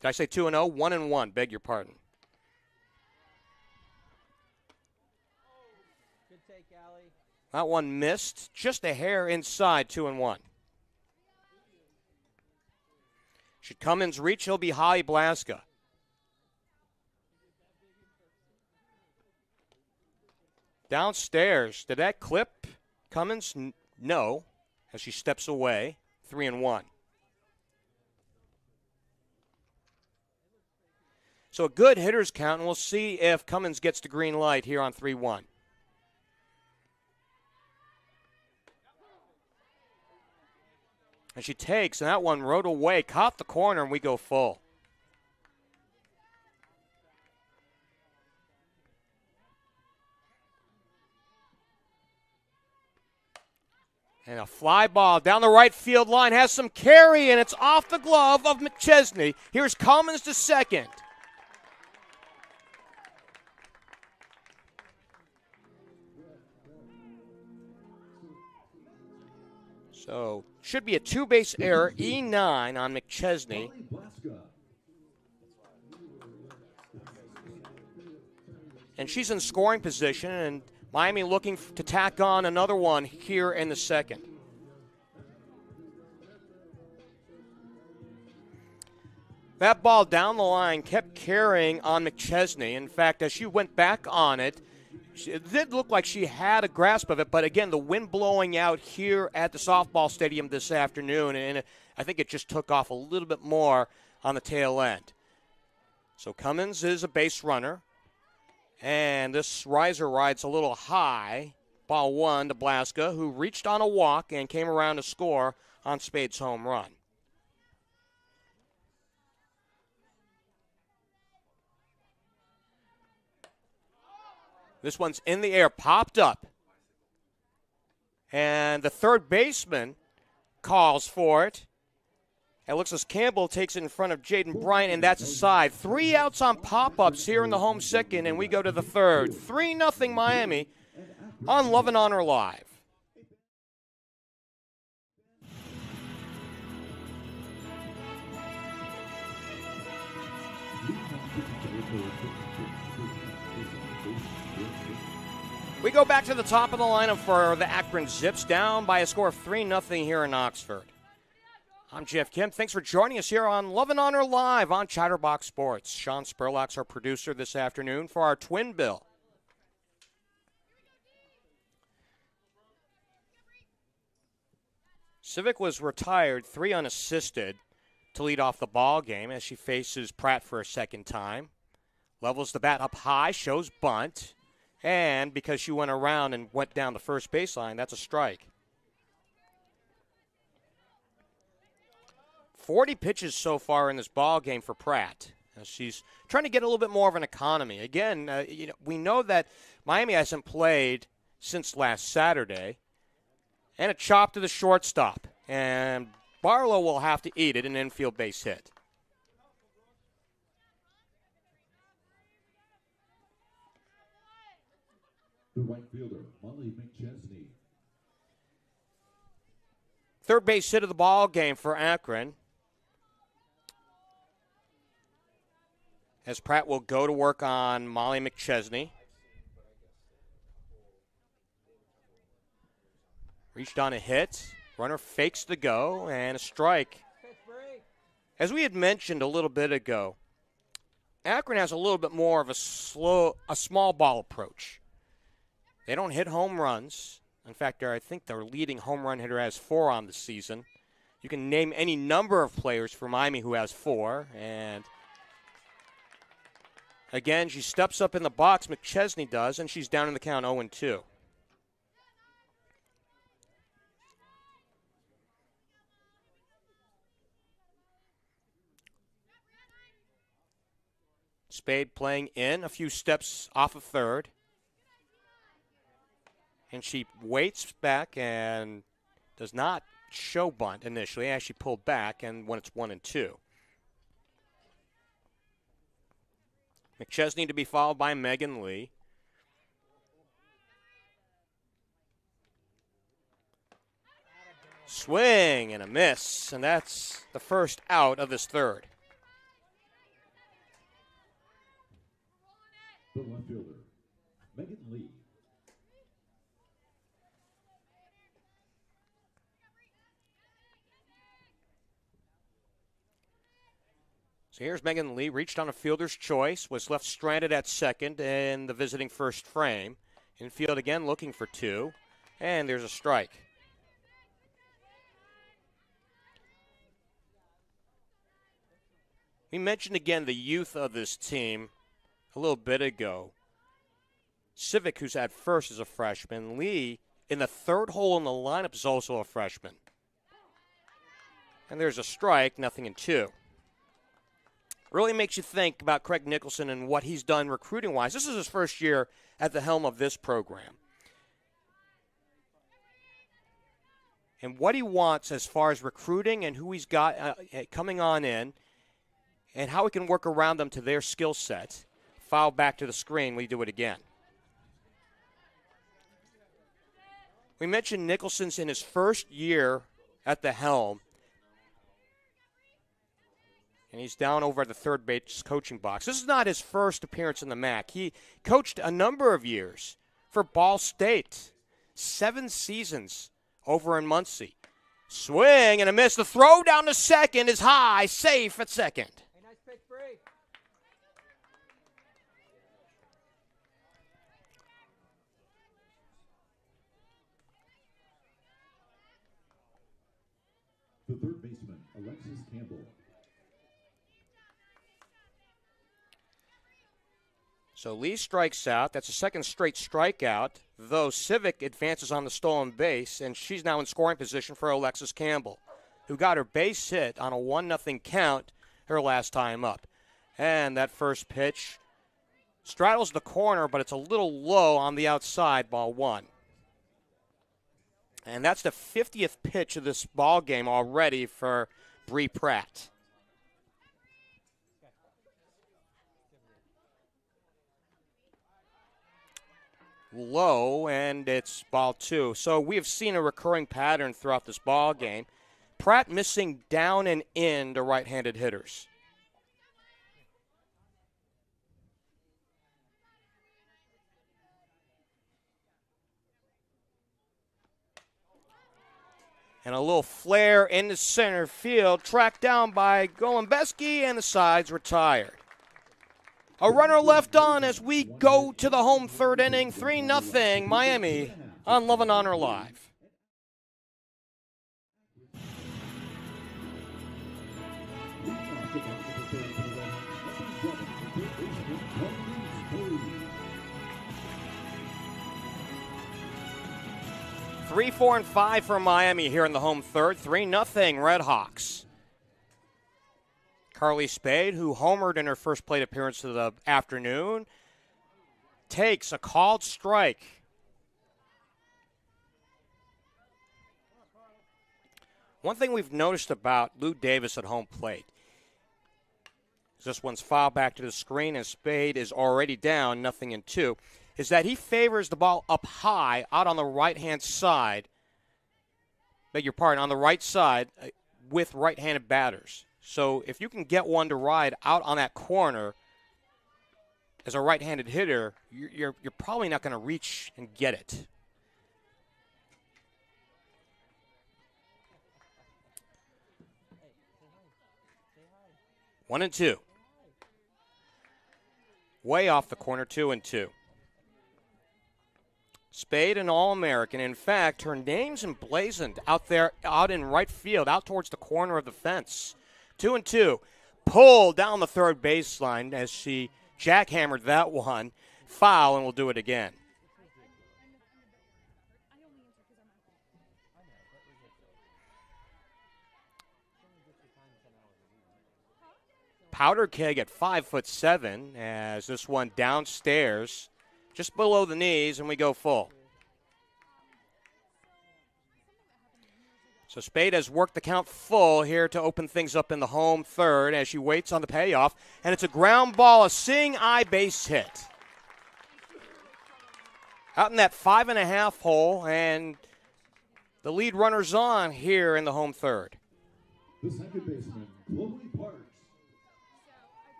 Did I say 2-0? 1-1, beg your pardon. Good take, Allie. That one missed, just a hair inside, 2-1. Should Cummins reach, he'll be Holly Blaska. Downstairs, did that clip Cummins? No, as she steps away, 3-1. So a good hitter's count, and we'll see if Cummins gets the green light here on 3-1. And she takes, and that one rode away, caught the corner, and we go full. And a fly ball down the right field line has some carry, and it's off the glove of McChesney. Here's Cummins to second. So, should be a 2-base error, E9 on McChesney. And she's in scoring position, and Miami looking to tack on another one here in the second. That ball down the line kept carrying on McChesney. In fact, as she went back on it, it did look like she had a grasp of it, but again, the wind blowing out here at the softball stadium this afternoon, and I think it just took off a little bit more on the tail end. So Cummins is a base runner, and this riser rides a little high. Ball one to Blaska, who reached on a walk and came around to score on Spaid's home run. This one's in the air, popped up. And the third baseman calls for it. Alexis Campbell takes it in front of Jaden Bryant, and that's a side. 3 outs on pop-ups here in the home second, and we go to the third. 3-0 Miami on Love and Honor Live. We go back to the top of the lineup for the Akron Zips, down by a score of 3-0 here in Oxford. I'm Geoff Kim. Thanks for joining us here on Love and Honor Live on Chatterbox Sports. Sean Spurlock's our producer this afternoon for our twin bill. Civic was retired 3 unassisted to lead off the ball game as she faces Pratt for a second time. Levels the bat up high, shows bunt. And because she went around and went down the first baseline, that's a strike. 40 pitches so far in this ball game for Pratt. She's trying to get a little bit more of an economy. Again, we know that Miami hasn't played since last Saturday. And a chop to the shortstop. And Barlow will have to eat it, an infield base hit. The right fielder, Molly McChesney. Third base hit of the ball game for Akron. As Pratt will go to work on Molly McChesney. Reached on a hit. Runner fakes the go, and a strike. As we had mentioned a little bit ago, Akron has a little bit more of a small ball approach. They don't hit home runs. In fact, I think their leading home run hitter has 4 on the season. You can name any number of players for Miami who has 4. And again, she steps up in the box, McChesney does, and she's down in the count 0-2. Spaid playing in, a few steps off of third. And she waits back and does not show bunt initially as she pulled back, and when it's 1-2. McChesney to be followed by Megan Lee. Swing and a miss, and that's the first out of this third. The left fielder, Megan Lee. So here's Megan Lee, reached on a fielder's choice, was left stranded at second in the visiting first frame. Infield again looking for 2, and there's a strike. We mentioned again the youth of this team a little bit ago. Civic, who's at first, is a freshman. Lee, in the third hole in the lineup, is also a freshman. And there's a strike, 0-2. Really makes you think about Craig Nicholson and what he's done recruiting-wise. This is his first year at the helm of this program. And what he wants as far as recruiting and who he's got coming on in and how he can work around them to their skill set. Foul back to the screen. We do it again. We mentioned Nicholson's in his first year at the helm. And he's down over at the third base coaching box. This is not his first appearance in the MAC. He coached a number of years for Ball State. 7 seasons over in Muncie. Swing and a miss. The throw down to second is high. Safe at second. Hey, nice pitch, Bri. The third baseman, Alexis Campbell. So Lee strikes out. That's a second straight strikeout, though Civic advances on the stolen base, and she's now in scoring position for Alexis Campbell, who got her base hit on a 1-0 count her last time up. And that first pitch straddles the corner, but it's a little low on the outside, ball 1. And that's the 50th pitch of this ball game already for Bri Pratt. Low, and it's ball 2. So we have seen a recurring pattern throughout this ball game. Pratt missing down and in to right-handed hitters. And a little flare into center field, tracked down by Golembeski, and the side's retired. A runner left on as we go to the home third inning, 3-0 Miami on Love and Honor Live. Three, 4, and 5 for Miami here in the home third. 3-0 RedHawks. Karli Spaid, who homered in her first plate appearance of the afternoon, takes a called strike. One thing we've noticed about Lou Davis at home plate is this one's fouled back to the screen and Spaid is already down 0-2, is that he favors the ball up high out on the right-hand side, beg your pardon, on the right side with right-handed batters. So if you can get one to ride out on that corner as a right-handed hitter, you're probably not going to reach and get it. One and two. Way off the corner, 2-2. Spaid, an All-American. In fact, her name's emblazoned out in right field, out towards the corner of the fence. 2-2. Pull down the third baseline as she jackhammered that one. Foul, and we'll do it again. Powder keg at 5'7" as this one downstairs, just below the knees, and we go full. So Spaid has worked the count full here to open things up in the home third as she waits on the payoff, and it's a ground ball, a seeing eye base hit. Out in that 5.5 hole, and the lead runner's on here in the home third. The second baseman, Karli Spaid.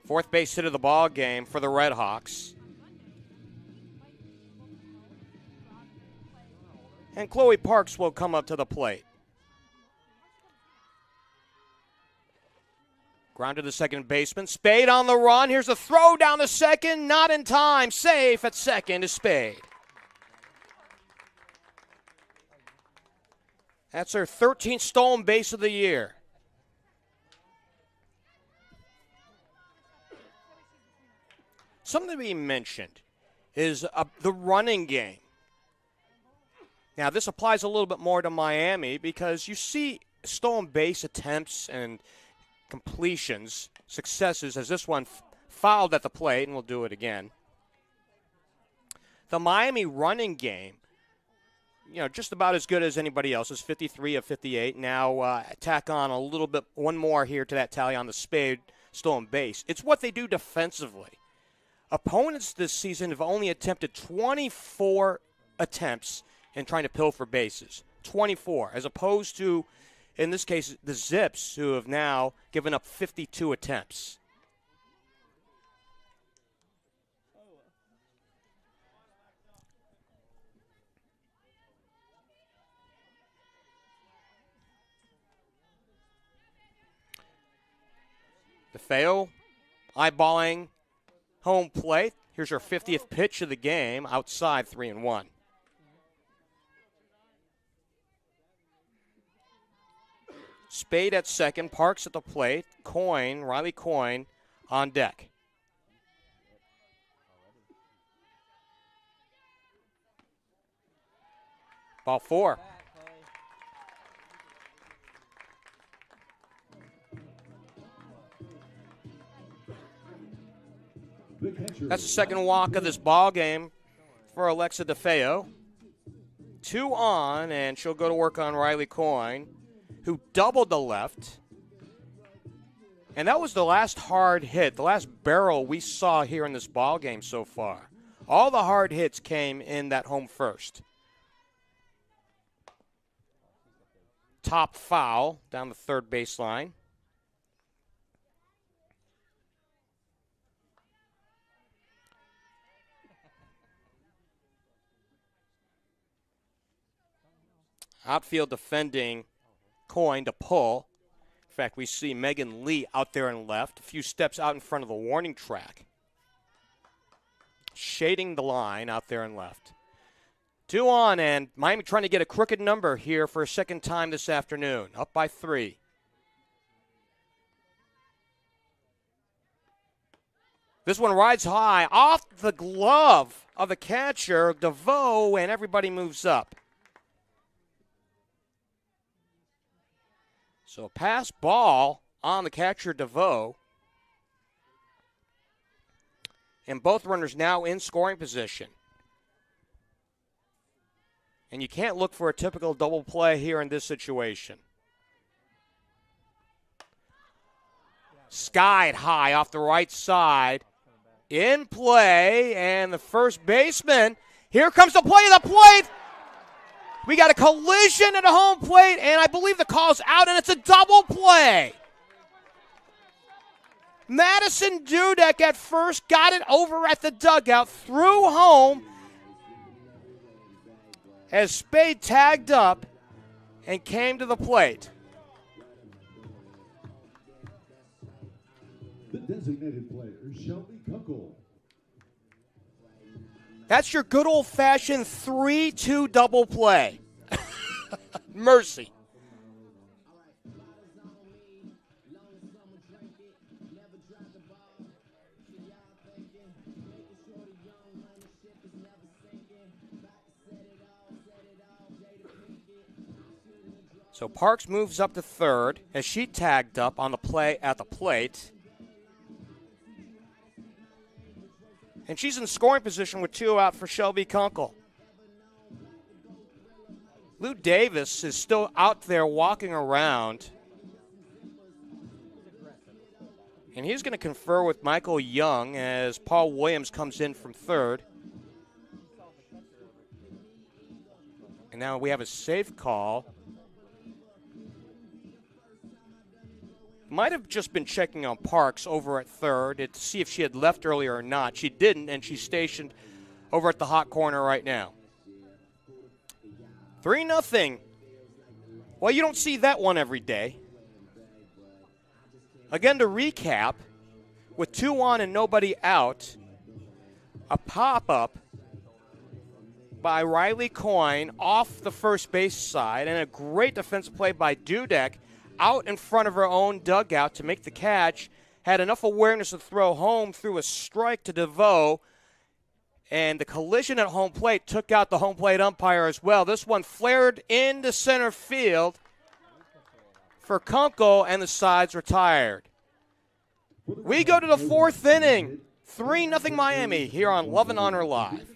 Fourth base hit of the ball game for the RedHawks. And Chloe Parks will come up to the plate. Ground to the second baseman. Spaid on the run. Here's a throw down to second. Not in time. Safe at second is Spaid. That's her 13th stolen base of the year. Something to be mentioned is the running game. Now, this applies a little bit more to Miami because you see stolen base attempts and completions, successes, as this one fouled at the plate, and we'll do it again. The Miami running game, just about as good as anybody else's, 53 of 58. Now, tack on a little bit, one more here to that tally on the Spaid stolen base. It's what they do defensively. Opponents this season have only attempted 24 attempts in trying to pilfer bases. 24, as opposed to, in this case, the Zips, who have now given up 52 attempts. DeFeo eyeballing home plate. Here's our 50th pitch of the game, outside 3-1. Spaid at second, Parks at the plate, Riley Coyne on deck. Ball 4. That's the second walk of this ball game for Alexa DeFeo. 2 on, and she'll go to work on Riley Coyne, who doubled the left. And that was the last hard hit, the last barrel we saw here in this ball game so far. All the hard hits came in that home first. Top foul down the third baseline. Outfield defending Coyne to pull. In fact, we see Megan Lee out there in left, a few steps out in front of the warning track. Shading the line out there in left. 2 on, and Miami trying to get a crooked number here for a second time this afternoon. Up by 3. This one rides high off the glove of the catcher, DeVoe, and everybody moves up. So pass ball on the catcher, DeVoe. And both runners now in scoring position. And you can't look for a typical double play here in this situation. Skied high off the right side. In play, and the first baseman. Here comes the play of the plate. We got a collision at a home plate, and I believe the call's out, and it's a double play. Madison Dudek at first got it over at the dugout, threw home as Spaid tagged up and came to the plate. The designated player, Shelby Kuckel. That's your good old-fashioned 3-2 double play. Mercy. So Parks moves up to third as she tagged up on the play at the plate. And she's in scoring position with 2 out for Shelby Kunkel. Lou Davis is still out there walking around. And he's going to confer with Michael Young as Paul Williams comes in from third. And now we have a safe call. Might have just been checking on Parks over at third to see if she had left earlier or not. She didn't, and she's stationed over at the hot corner right now. 3-0. Well, you don't see that one every day. Again, to recap, with 2 on and nobody out, a pop-up by Riley Coyne off the first base side, and a great defensive play by Dudek out in front of her own dugout to make the catch. Had enough awareness to throw home through a strike to DeVoe, and the collision at home plate took out the home plate umpire as well. This one flared into center field for Kunkel, and the side's retired. We go to the 4th inning. 3-0 Miami here on Love and Honor Live.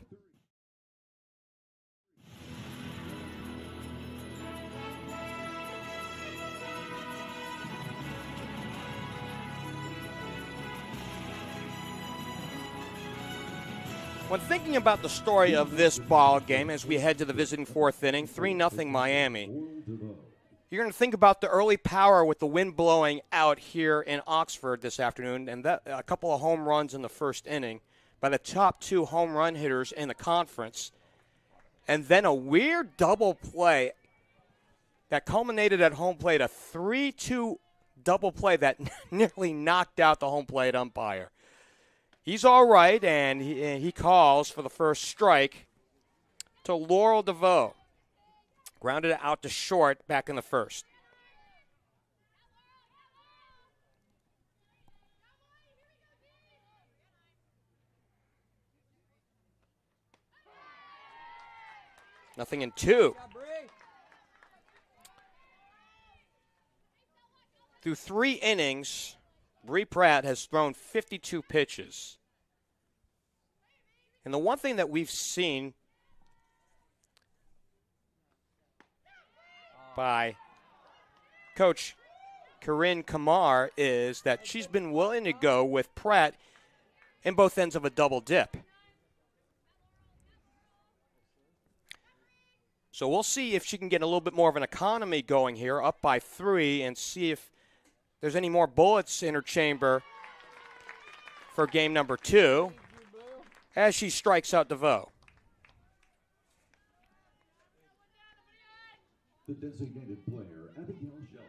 When thinking about the story of this ball game as we head to the visiting 4th inning, 3-0 Miami, you're going to think about the early power with the wind blowing out here in Oxford this afternoon, and that a couple of home runs in the first inning by the top 2 home run hitters in the conference, and then a weird double play that culminated at home plate, a 3-2 double play that nearly knocked out the home plate umpire. He's all right, and he calls for the first strike to Laurel DeVoe. Grounded it out to short back in the first. Nothing in 2. Through 3 innings, Bri Pratt has thrown 52 pitches. And the one thing that we've seen by Coach Corinne Kamar is that she's been willing to go with Pratt in both ends of a double dip. So we'll see if she can get a little bit more of an economy going here, up by 3, and see if there's any more bullets in her chamber for game number 2 as she strikes out DeVoe. The designated player, Abigail Scheller.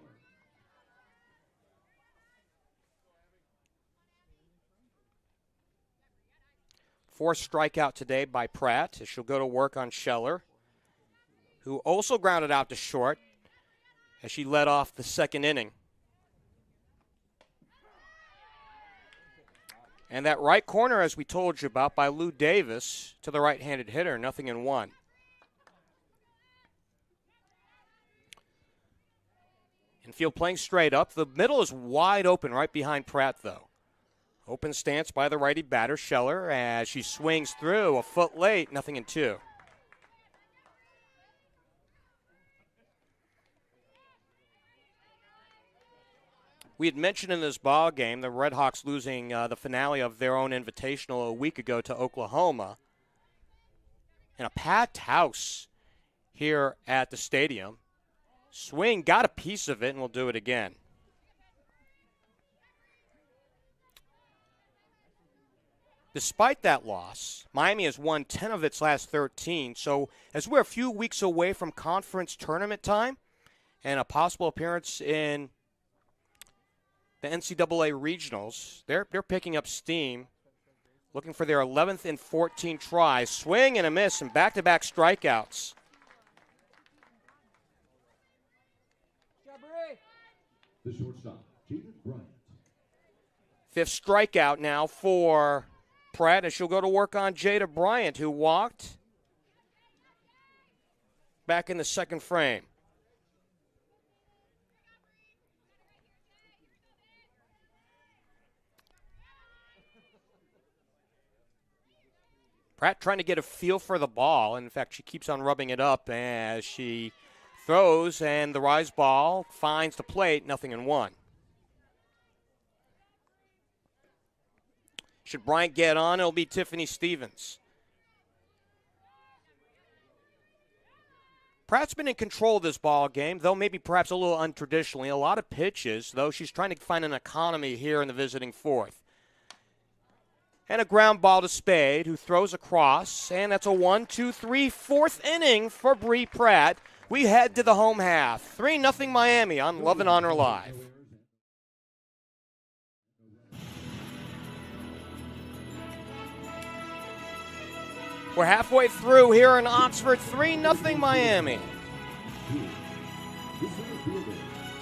4th strikeout today by Pratt as she'll go to work on Scheller, who also grounded out to short as she led off the 2nd inning. And that right corner, as we told you about, by Lou Davis to the right-handed hitter, 0-1. Infield playing straight up. The middle is wide open right behind Pratt, though. Open stance by the righty batter, Scheller, as she swings through a foot late, 0-2. We had mentioned in this ball game the RedHawks losing the finale of their own invitational a week ago to Oklahoma. And a packed house here at the stadium. Swing got a piece of it, and we'll do it again. Despite that loss, Miami has won 10 of its last 13. So as we're a few weeks away from conference tournament time and a possible appearance in the NCAA regionals, they're picking up steam, looking for their 11th and 14 tries. Swing and a miss and back-to-back strikeouts. The shortstop, Jada Bryant. 5th strikeout now for Pratt as she'll go to work on Jada Bryant, who walked back in the 2nd frame. Pratt trying to get a feel for the ball. In fact, she keeps on rubbing it up as she throws, and the rise ball finds the plate, 0-1. Should Bryant get on, it'll be Tiffany Stevens. Pratt's been in control of this ball game, though maybe perhaps a little untraditionally. A lot of pitches, though she's trying to find an economy here in the visiting 4th. And a ground ball to Spaid, who throws across, and that's a 1-2-3 4th inning for Bri Pratt. We head to the home half. 3-0 Miami on Love and Honor Live. We're halfway through here in Oxford. 3-0 Miami.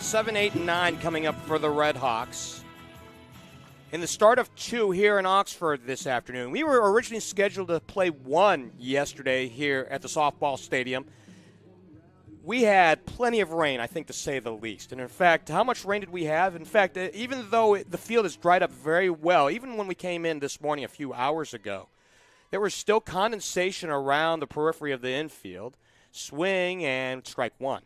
7, 8, and 9 coming up for the RedHawks. In the start of 2 here in Oxford this afternoon. We were originally scheduled to play 1 yesterday here at the softball stadium. We had plenty of rain, I think, to say the least. And in fact, how much rain did we have? In fact, even though the field has dried up very well, even when we came in this morning a few hours ago, there was still condensation around the periphery of the infield. Swing and strike 1.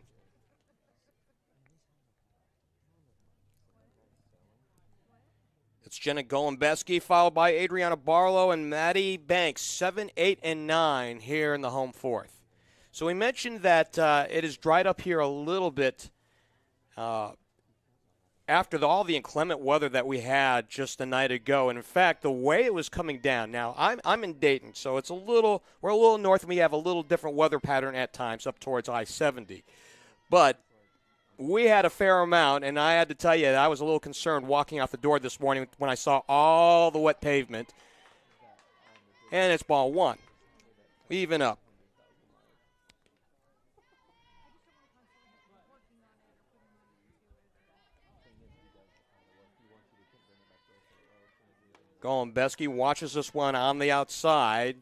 It's Jenna Golembeski, followed by Adriana Barlow and Maddie Banks, 7, 8, and 9 here in the home 4th. So we mentioned that it has dried up here a little bit after all the inclement weather that we had just a night ago. And in fact, the way it was coming down. Now I'm in Dayton, so we're a little north, and we have a little different weather pattern at times up towards I-70. But we had a fair amount, and I had to tell you that I was a little concerned walking out the door this morning when I saw all the wet pavement. And it's ball 1. Even up. Golembeski watches this one on the outside.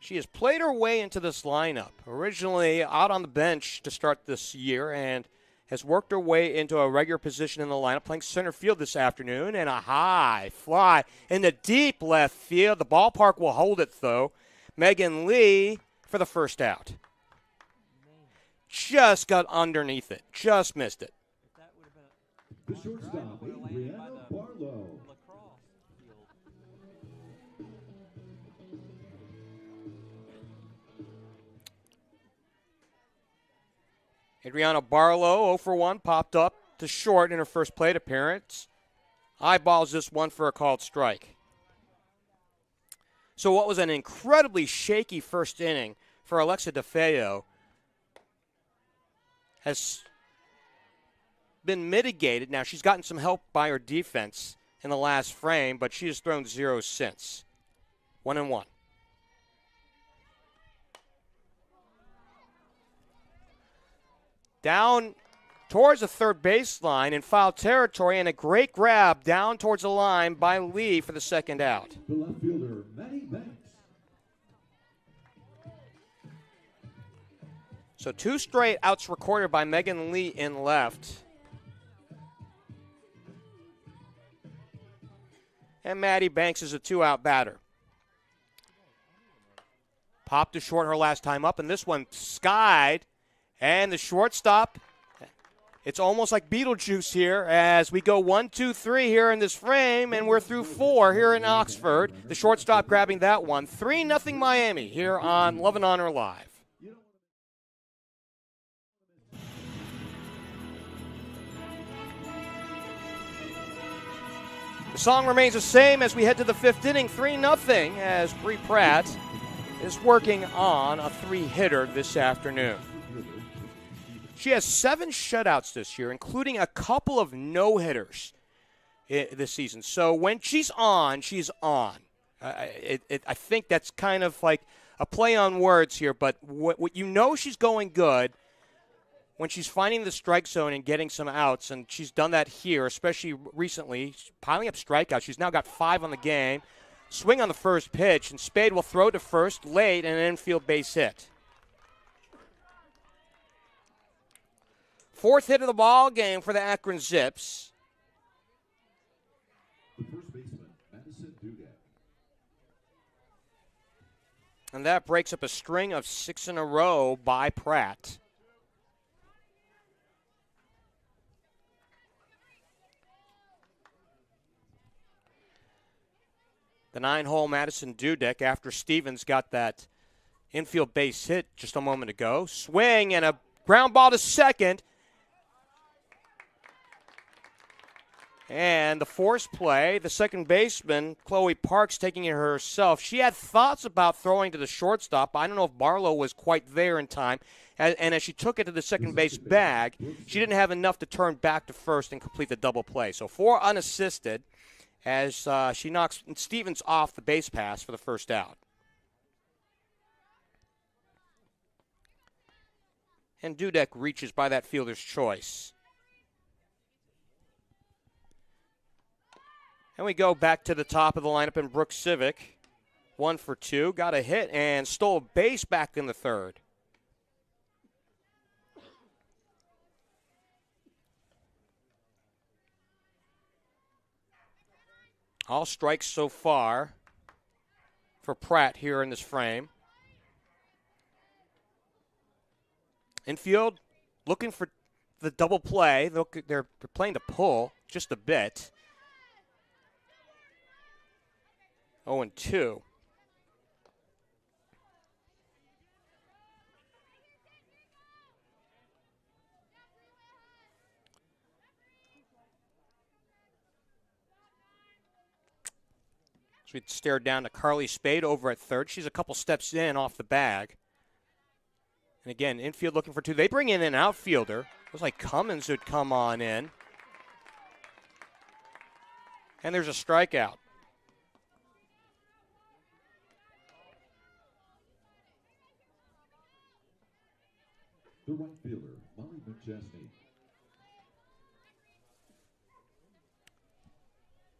She has played her way into this lineup, originally out on the bench to start this year, and has worked her way into a regular position in the lineup, playing center field this afternoon, and a high fly in the deep left field. The ballpark will hold it, though. Megan Lee for the first out. Just got underneath it, just missed it. The shortstop, Adriana Barlow. Adriana Barlow, 0 for 1, popped up to short in her first plate appearance. Eyeballs this one for a called strike. So what was an incredibly shaky first inning for Alexa DeFeo has been mitigated. Now, she's gotten some help by her defense in the last frame, but she has thrown 0 since. 1-1. Down towards the third baseline in foul territory, and a great grab down towards the line by Lee for the second out. The left fielder, Maddie Banks. So 2 straight outs recorded by Megan Lee in left. And Maddie Banks is a 2-out batter. Popped to short her last time up, and this one skied. And the shortstop, it's almost like Beetlejuice here as we go 1, 2, 3 here in this frame, and we're through 4 here in Oxford. The shortstop grabbing that one. 3-0 Miami here on Love and Honor Live. The song remains the same as we head to the 5th inning, 3-0, as Bri Pratt is working on a 3-hitter this afternoon. She has 7 shutouts this year, including a couple of no-hitters. this season. So when she's on, she's on. I think that's kind of like a play on words here, but what you know she's going good when she's finding the strike zone and getting some outs, and she's done that here, especially recently, piling up strikeouts. She's now got 5 on the game. Swing on the first pitch, and Spaid will throw to first late and an infield base hit. 4th hit of the ball game for the Akron Zips. The first baseman, Madison Dudek. And that breaks up a string of 6 in a row by Pratt. The 9-hole Madison Dudek, after Stevens got that infield base hit just a moment ago. Swing and a ground ball to second. And the force play, the second baseman, Chloe Parks, taking it herself. She had thoughts about throwing to the shortstop. I don't know if Barlow was quite there in time. And as she took it to the second base bag, she didn't have enough to turn back to first and complete the double play. So 4 unassisted as she knocks Stevens off the base pass for the first out. And Dudek reaches by that fielder's choice. And we go back to the top of the lineup in Brooke Civic. 1 for 2, got a hit and stole a base back in the third. All strikes so far for Pratt here in this frame. Infield looking for the double play. They're playing to pull just a bit. 0-2. So we'd stare down to Karli Spaid over at third. She's a couple steps in off the bag. And again, infield looking for 2. They bring in an outfielder. It was like Cummins who'd come on in. And there's a strikeout. The right fielder, Molly McChesney.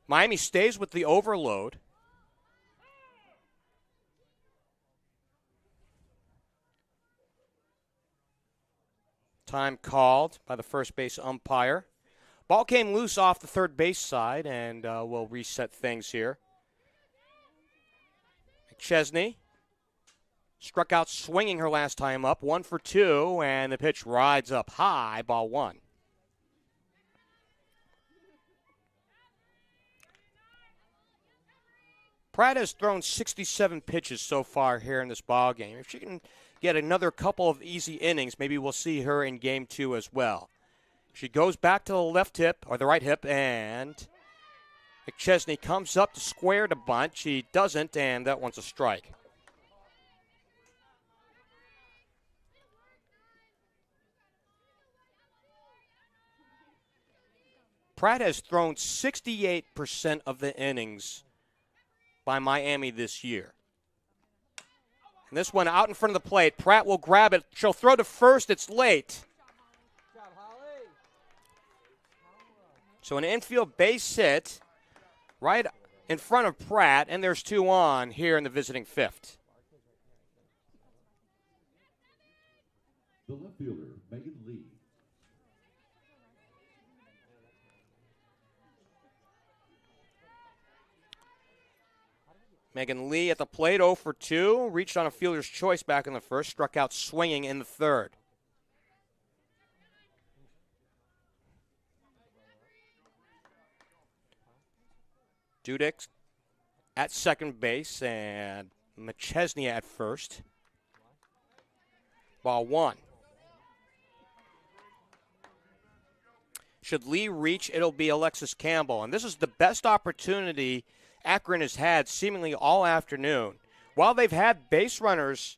Miami stays with the overload. Time called by the first base umpire. Ball came loose off the third base side, and we'll reset things here. McChesney struck out swinging her last time up, 1 for 2, and the pitch rides up high, ball 1. Pratt has thrown 67 pitches so far here in this ball game. If she can get another couple of easy innings, maybe we'll see her in game 2 as well. She goes back to the left hip, or the right hip, and McChesney comes up to square to bunt. She doesn't, and that one's a strike. Pratt has thrown 68% of the innings by Miami this year. And this one out in front of the plate. Pratt will grab it. She'll throw to first. It's late. So an infield base hit right in front of Pratt, and there's 2 on here in the visiting 5th. The left fielder, Megan Lee. Megan Lee at the plate, 0 for 2. Reached on a fielder's choice back in the first. Struck out swinging in the third. Dudek at second base and McChesney at first. Ball 1. Should Lee reach, it'll be Alexis Campbell. And this is the best opportunity Akron has had seemingly all afternoon. While they've had base runners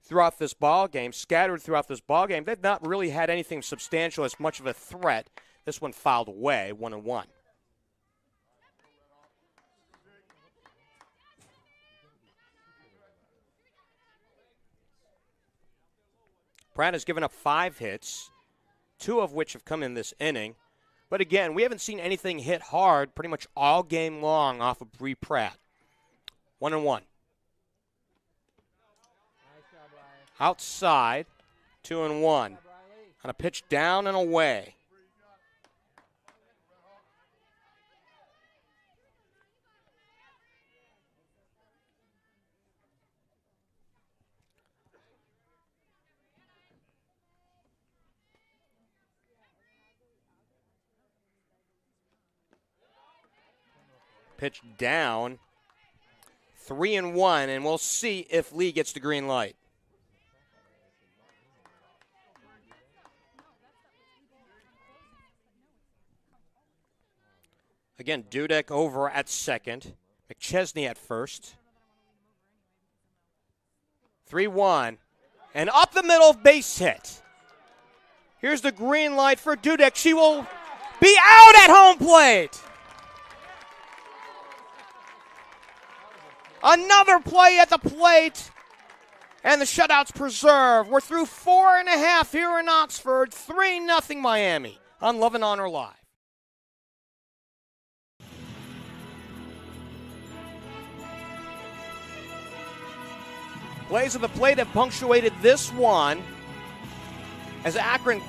throughout this ball game, scattered throughout this ball game, they've not really had anything substantial as much of a threat. This one fouled away, 1-1. Pratt has given up 5 hits, 2 of which have come in this inning. But again, we haven't seen anything hit hard pretty much all game long off of Bri Pratt. 1-1. Outside, 2-1. On a pitch down and away. Pitch down, 3-1, and we'll see if Lee gets the green light. Again, Dudek over at second, McChesney at first. 3-1, and up the middle, base hit. Here's the green light for Dudek. She will be out at home plate. Another play at the plate, and the shutout's preserved. We're through 4.5 here in Oxford, 3-0 Miami on Love and Honor Live. Plays at the plate have punctuated this one as Akron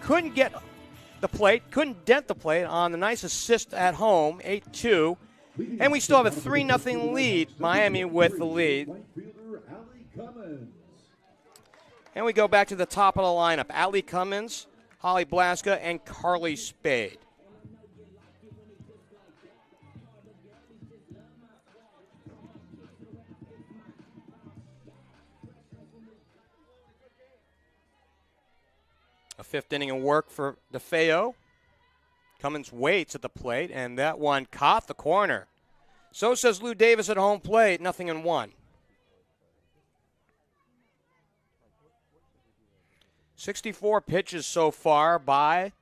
couldn't get the plate, couldn't dent the plate on the nice assist at home, 8-2. And we still have a 3-0 lead, Miami with the lead. And we go back to the top of the lineup. Allie Cummins, Holly Blaska, and Karli Spaid. A 5th inning of work for DeFeo. Cummins waits at the plate, and that one caught the corner. So says Lou Davis at home plate, 0-1. 64 pitches so far by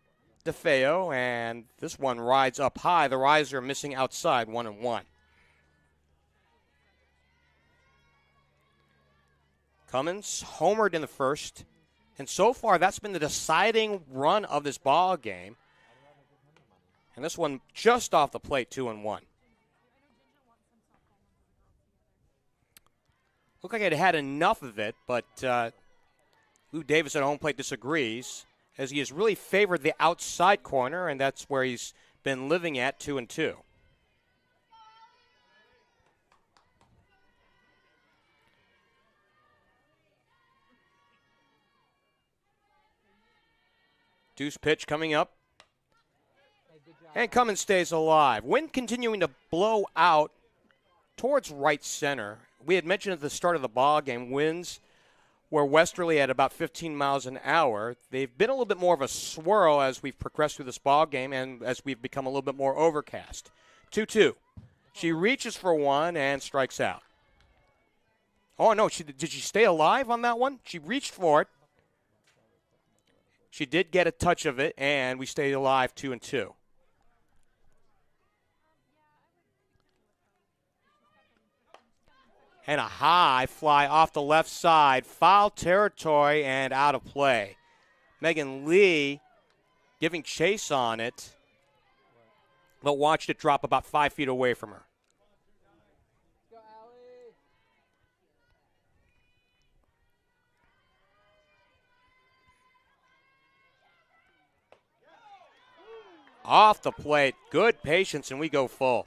DeFeo, and this one rides up high. The riser missing outside, 1-1. Cummins homered in the first. And so far, that's been the deciding run of this ball game. And this one just off the plate, 2-1. Looked like it had enough of it, but Lou Davis at home plate disagrees, as he has really favored the outside corner, and that's where he's been living at, 2-2. Deuce pitch coming up. And Cummins stays alive. Wind continuing to blow out towards right center. We had mentioned at the start of the ball game, winds were westerly at about 15 miles an hour. They've been a little bit more of a swirl as we've progressed through this ball game and as we've become a little bit more overcast. 2-2. She reaches for one and strikes out. Oh, no. Did she stay alive on that one? She reached for it. She did get a touch of it, and we stayed alive, 2-2. And a high fly off the left side, foul territory and out of play. Megan Lee giving chase on it, but watched it drop about 5 feet away from her. Off the plate, good patience, and we go full.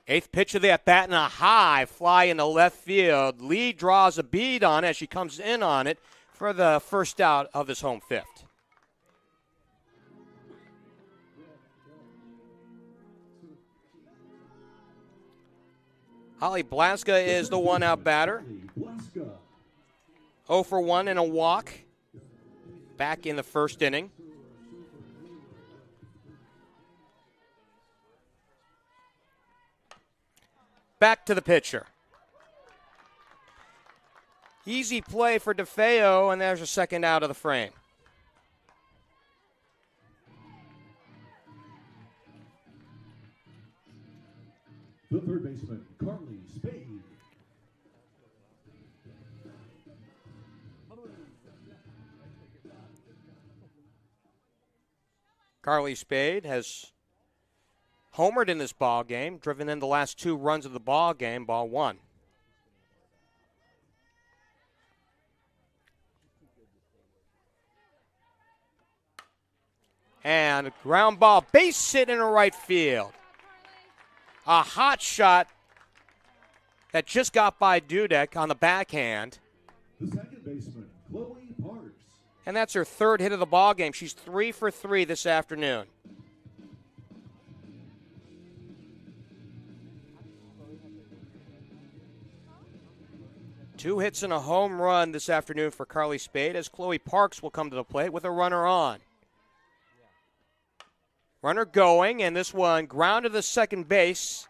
Eighth pitch of the at-bat and a high fly into left field. Lee draws a bead on it as she comes in on it for the first out of this home fifth. Holly Blaska is the one-out batter. 0 for 1 and a walk back in the first inning. Back to the pitcher. Easy play for DeFeo, and there's a second out of the frame. The third baseman, Karli Spaid. Karli Spaid has homered in this ball game, driven in the last 2 runs of the ball game, ball 1. And a ground ball, base hit in right field. A hot shot that just got by Dudek on the backhand. The second baseman, Chloe Parks. And that's her 3rd hit of the ball game. She's 3 for 3 this afternoon. Two hits and a home run this afternoon for Karli Spaid as Chloe Parks will come to the plate with a runner on. Runner going, and this one grounded to second base.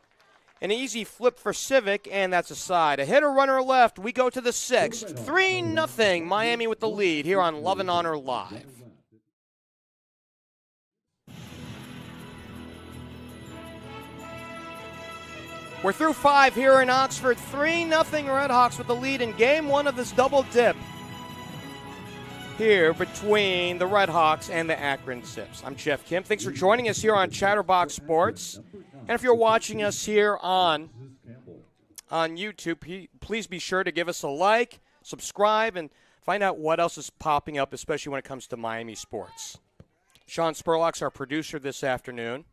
An easy flip for Civic, and that's a side. A hitter, runner left. We go to the 6th. 3-0, Miami with the lead here on Love and Honor Live. We're through 5 here in Oxford. 3-0 RedHawks with the lead in game 1 of this double dip here between the RedHawks and the Akron Zips. I'm Geoff Kim. Thanks for joining us here on Chatterbox Sports. And if you're watching us here on YouTube, please be sure to give us a like, subscribe, and find out what else is popping up, especially when it comes to Miami sports. Sean Spurlock's our producer this afternoon.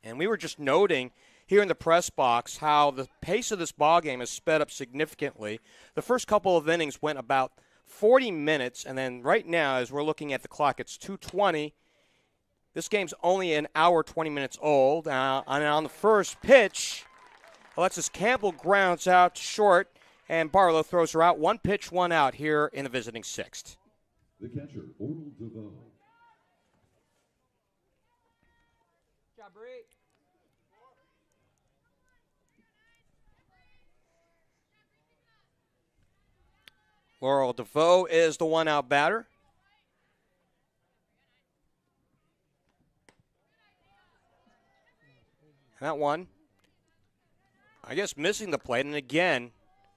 And we were just noting here in the press box how the pace of this ball game has sped up significantly. The first couple of innings went about 40 minutes, and then right now, as we're looking at the clock, it's 2:20. This game's only an hour, 20 minutes old. And on the first pitch, Alexis Campbell grounds out short, and Barlow throws her out. 1 pitch, 1 out here in the visiting 6th. The catcher, Orville DeVoe. Laurel DeVoe is the 1-out batter. That one, I guess, missing the plate. And again,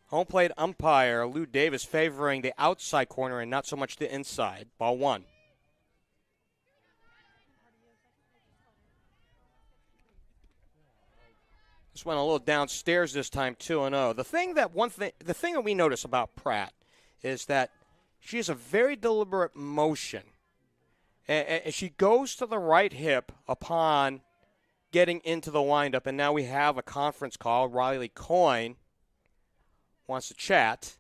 home plate umpire Lou Davis favoring the outside corner and not so much the inside. Ball 1. This went a little downstairs this time, 2-0. The thing that we notice about Pratt is that she has a very deliberate motion. And she goes to the right hip upon getting into the windup, and now we have a conference call. Riley Coyne wants to chat.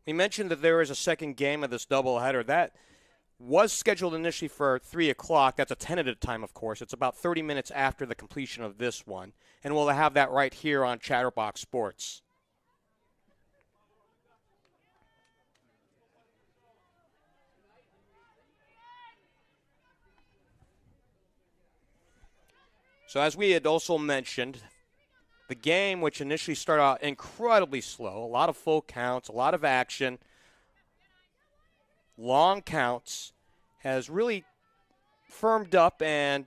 We mentioned that there is a second game of this doubleheader. That was scheduled initially for 3 o'clock. That's a tentative time, of course. It's about 30 minutes after the completion of this one, and we'll have that right here on Chatterbox Sports. So as we had also mentioned, the game, which initially started out incredibly slow, a lot of full counts, a lot of action, long counts, has really firmed up and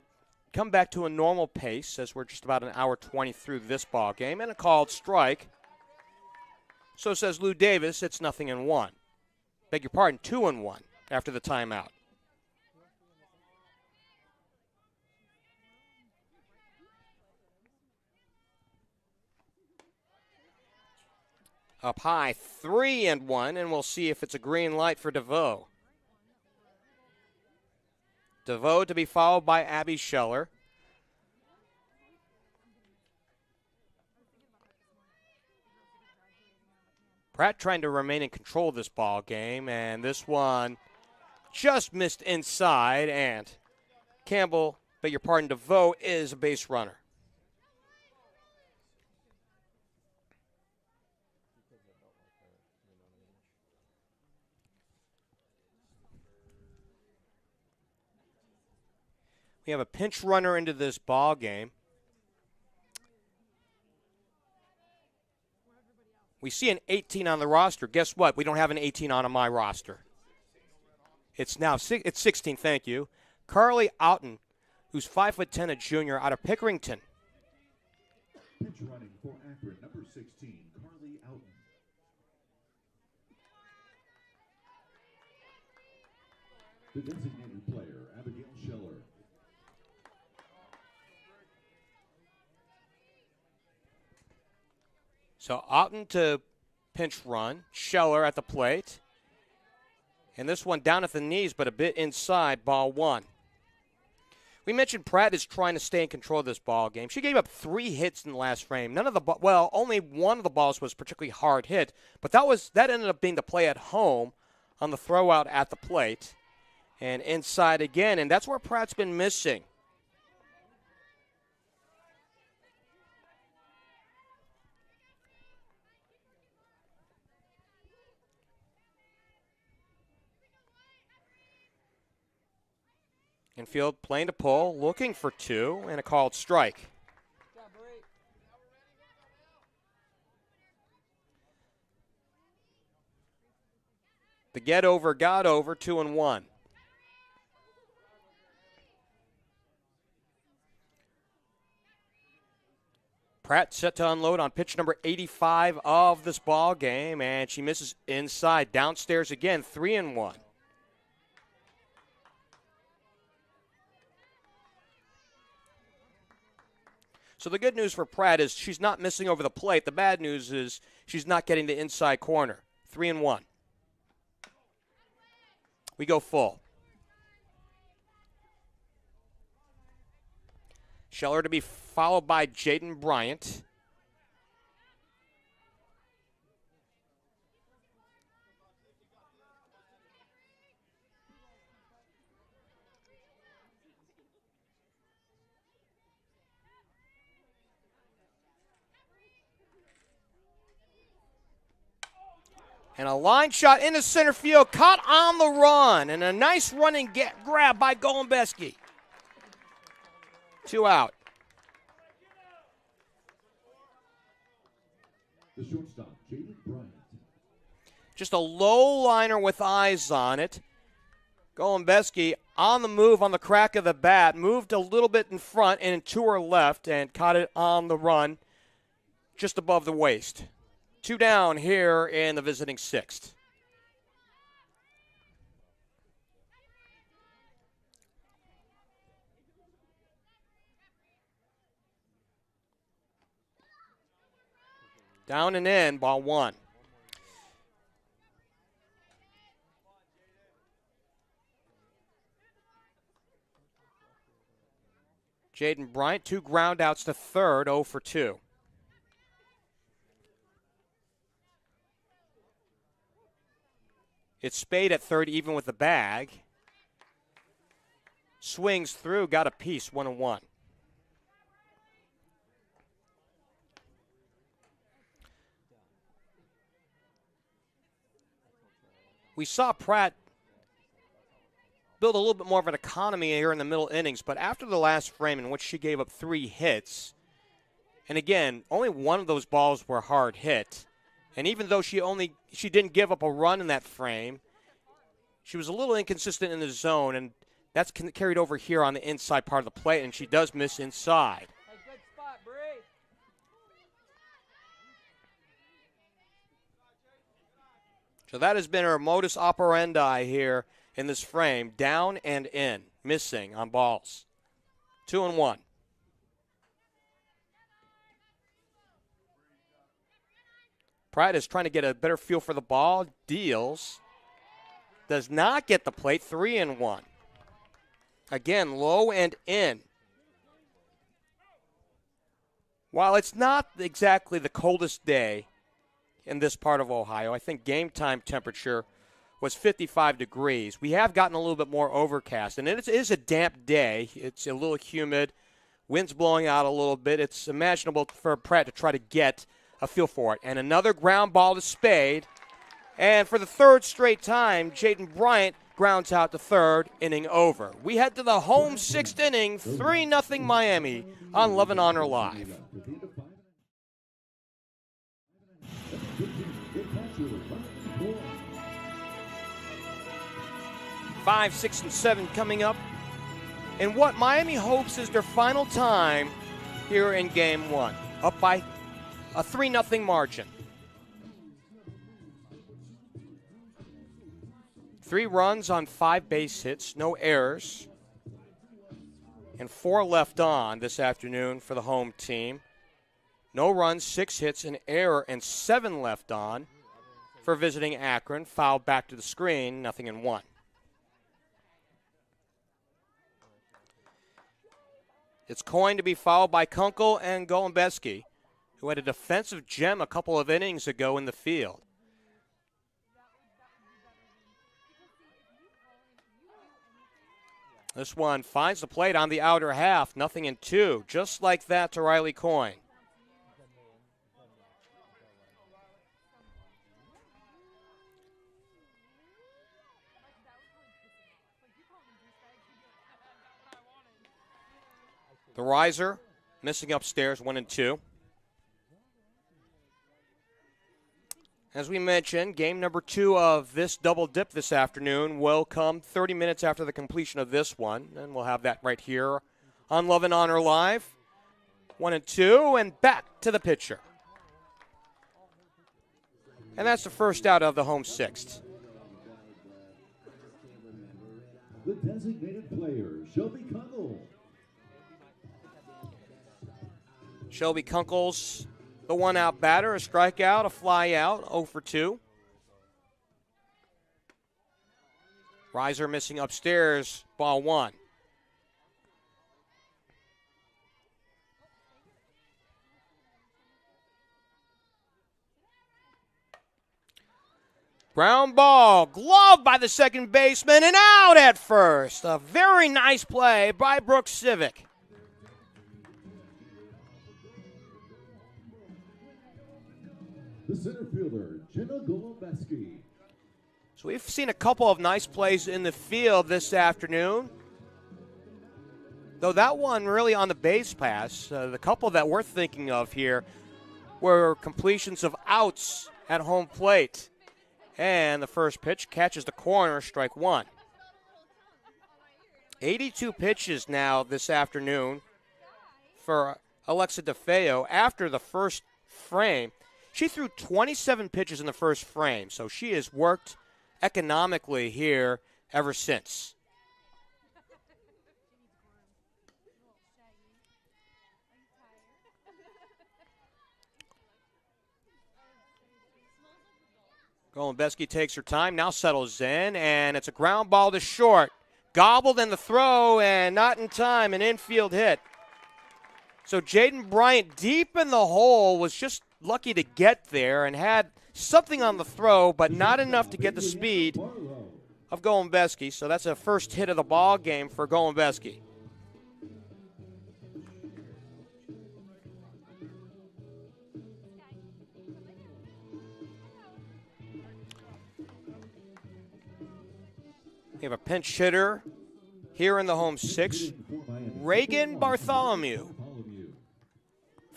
come back to a normal pace as we're just about an hour 20 through this ball game, and a called strike. So says Lou Davis, it's 0-1. Beg your pardon, 2-1 after the timeout. Up high, 3-1, and we'll see if it's a green light for DeVoe. DeVoe to be followed by Abby Scheller. Pratt trying to remain in control of this ball game, and this one just missed inside, and Campbell, beg your pardon, DeVoe is a base runner. We have a pinch runner into this ball game. We see an 18 on the roster. Guess what? We don't have an 18 on my roster. It's now it's 16, thank you. Carly Outen, who's 5'10", a junior out of Pickerington. Pitch running for Akron, number 16, Karli Spaid. The designated player, Abigail Scheller. So Otten to pinch run. Scheller at the plate. And this one down at the knees, but a bit inside, ball one. We mentioned Pratt is trying to stay in control of this ball game. She gave up 3 hits in the last frame. Only one of the balls was particularly hard hit, but that ended up being the play at home on the throw out at the plate. And inside again, and that's where Pratt's been missing. Infield playing to pull, looking for 2, and a called strike. The get over got over, 2-1. Pratt set to unload on pitch number 85 of this ball game, and she misses inside. Downstairs again, 3-1. So the good news for Pratt is she's not missing over the plate. The bad news is she's not getting the inside corner. 3-1. We go full. Scheller to be followed by Jaden Bryant. And a line shot into center field, caught on the run, and a nice running grab by Golembeski. 2 out. The shortstop, Jaden Bryant. Just a low liner with eyes on it. Golembeski on the move on the crack of the bat, moved a little bit in front and to her left, and caught it on the run just above the waist. 2 down here in the visiting 6th. Down and in, ball 1. Jaden Bryant, 2 ground outs to third, 0 for 2. It's Spaid at third, even with the bag. Swings through, got a piece, 1-1. We saw Pratt build a little bit more of an economy here in the middle innings, but after the last frame in which she gave up 3 hits, and again, only one of those balls were hard hit, and even though she didn't give up a run in that frame, she was a little inconsistent in the zone, and that's carried over here on the inside part of the plate, and she does miss inside. Hey, good spot, Bri. So that has been her modus operandi here in this frame, down and in, missing on balls. 2-1. Pratt is trying to get a better feel for the ball, deals, does not get the plate, 3-1. Again, low and in. While it's not exactly the coldest day in this part of Ohio, I think game time temperature was 55 degrees. We have gotten a little bit more overcast, and it is a damp day. It's a little humid. Wind's blowing out a little bit. It's imaginable for Pratt to try to get a feel for it. And another ground ball to Spaid. And for the 3rd straight time, Jaden Bryant grounds out to third, inning over. We head to the home 6th inning, 3-0 Miami on Love and Honor Live. 5, 6, and 7 coming up in what Miami hopes is their final time here in Game 1, up by a 3-0 margin. 3 runs on 5 base hits, no errors, and 4 left on this afternoon for the home team. No runs, 6 hits, an error, and 7 left on for visiting Akron. Foul back to the screen, 0-1. It's going to be fouled by Kunkel and Golembeski, who had a defensive gem a couple of innings ago in the field. This one finds the plate on the outer half, 0-2, just like that to Riley Coyne. The riser missing upstairs, 1-2. As we mentioned, game number 2 of this double dip this afternoon will come 30 minutes after the completion of this one, and we'll have that right here on Love and Honor Live. 1-2, and back to the pitcher. And that's the first out of the home sixth. The designated player, Shelby Kunkel. Shelby Kunkel's the one-out batter, a strikeout, a fly-out, 0 for 2. Riser missing upstairs, ball 1. Ground ball, gloved by the second baseman, and out at first. A very nice play by Brooks Civic. The center fielder, Jenna Golembeski. So we've seen a couple of nice plays in the field this afternoon. Though that one really on the base pass, the couple that we're thinking of here were completions of outs at home plate. And the first pitch catches the corner, strike 1. 82 pitches now this afternoon for Alexa DeFeo after the first frame. She threw 27 pitches in the first frame, so she has worked economically here ever since. Golembeski takes her time, now settles in, and it's a ground ball to short. Gobbled in the throw, and not in time, an infield hit. So Jaden Bryant, deep in the hole, was just lucky to get there and had something on the throw, but not enough to get the speed of Golembeski. So that's a first hit of the ball game for Golembeski. We have a pinch hitter here in the home six, Reagan Bartholomew.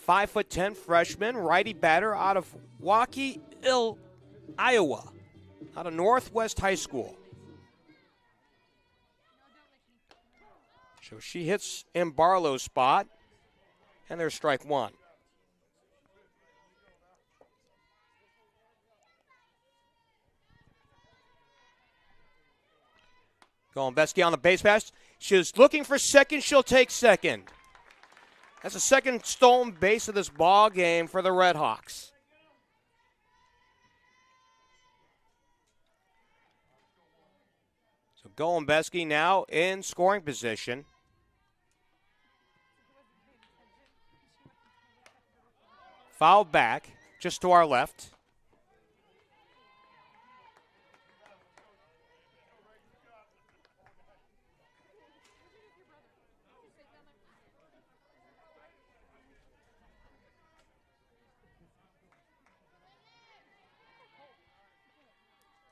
5'10" freshman, righty batter out of Waukee, Iowa, out of Northwest High School. So she hits in Barlow's spot, and there's strike 1. Golembeski on the base pass. She's looking for second. She'll take second. That's the second stolen base of this ball game for the RedHawks. So Golembeski now in scoring position. Foul back, just to our left.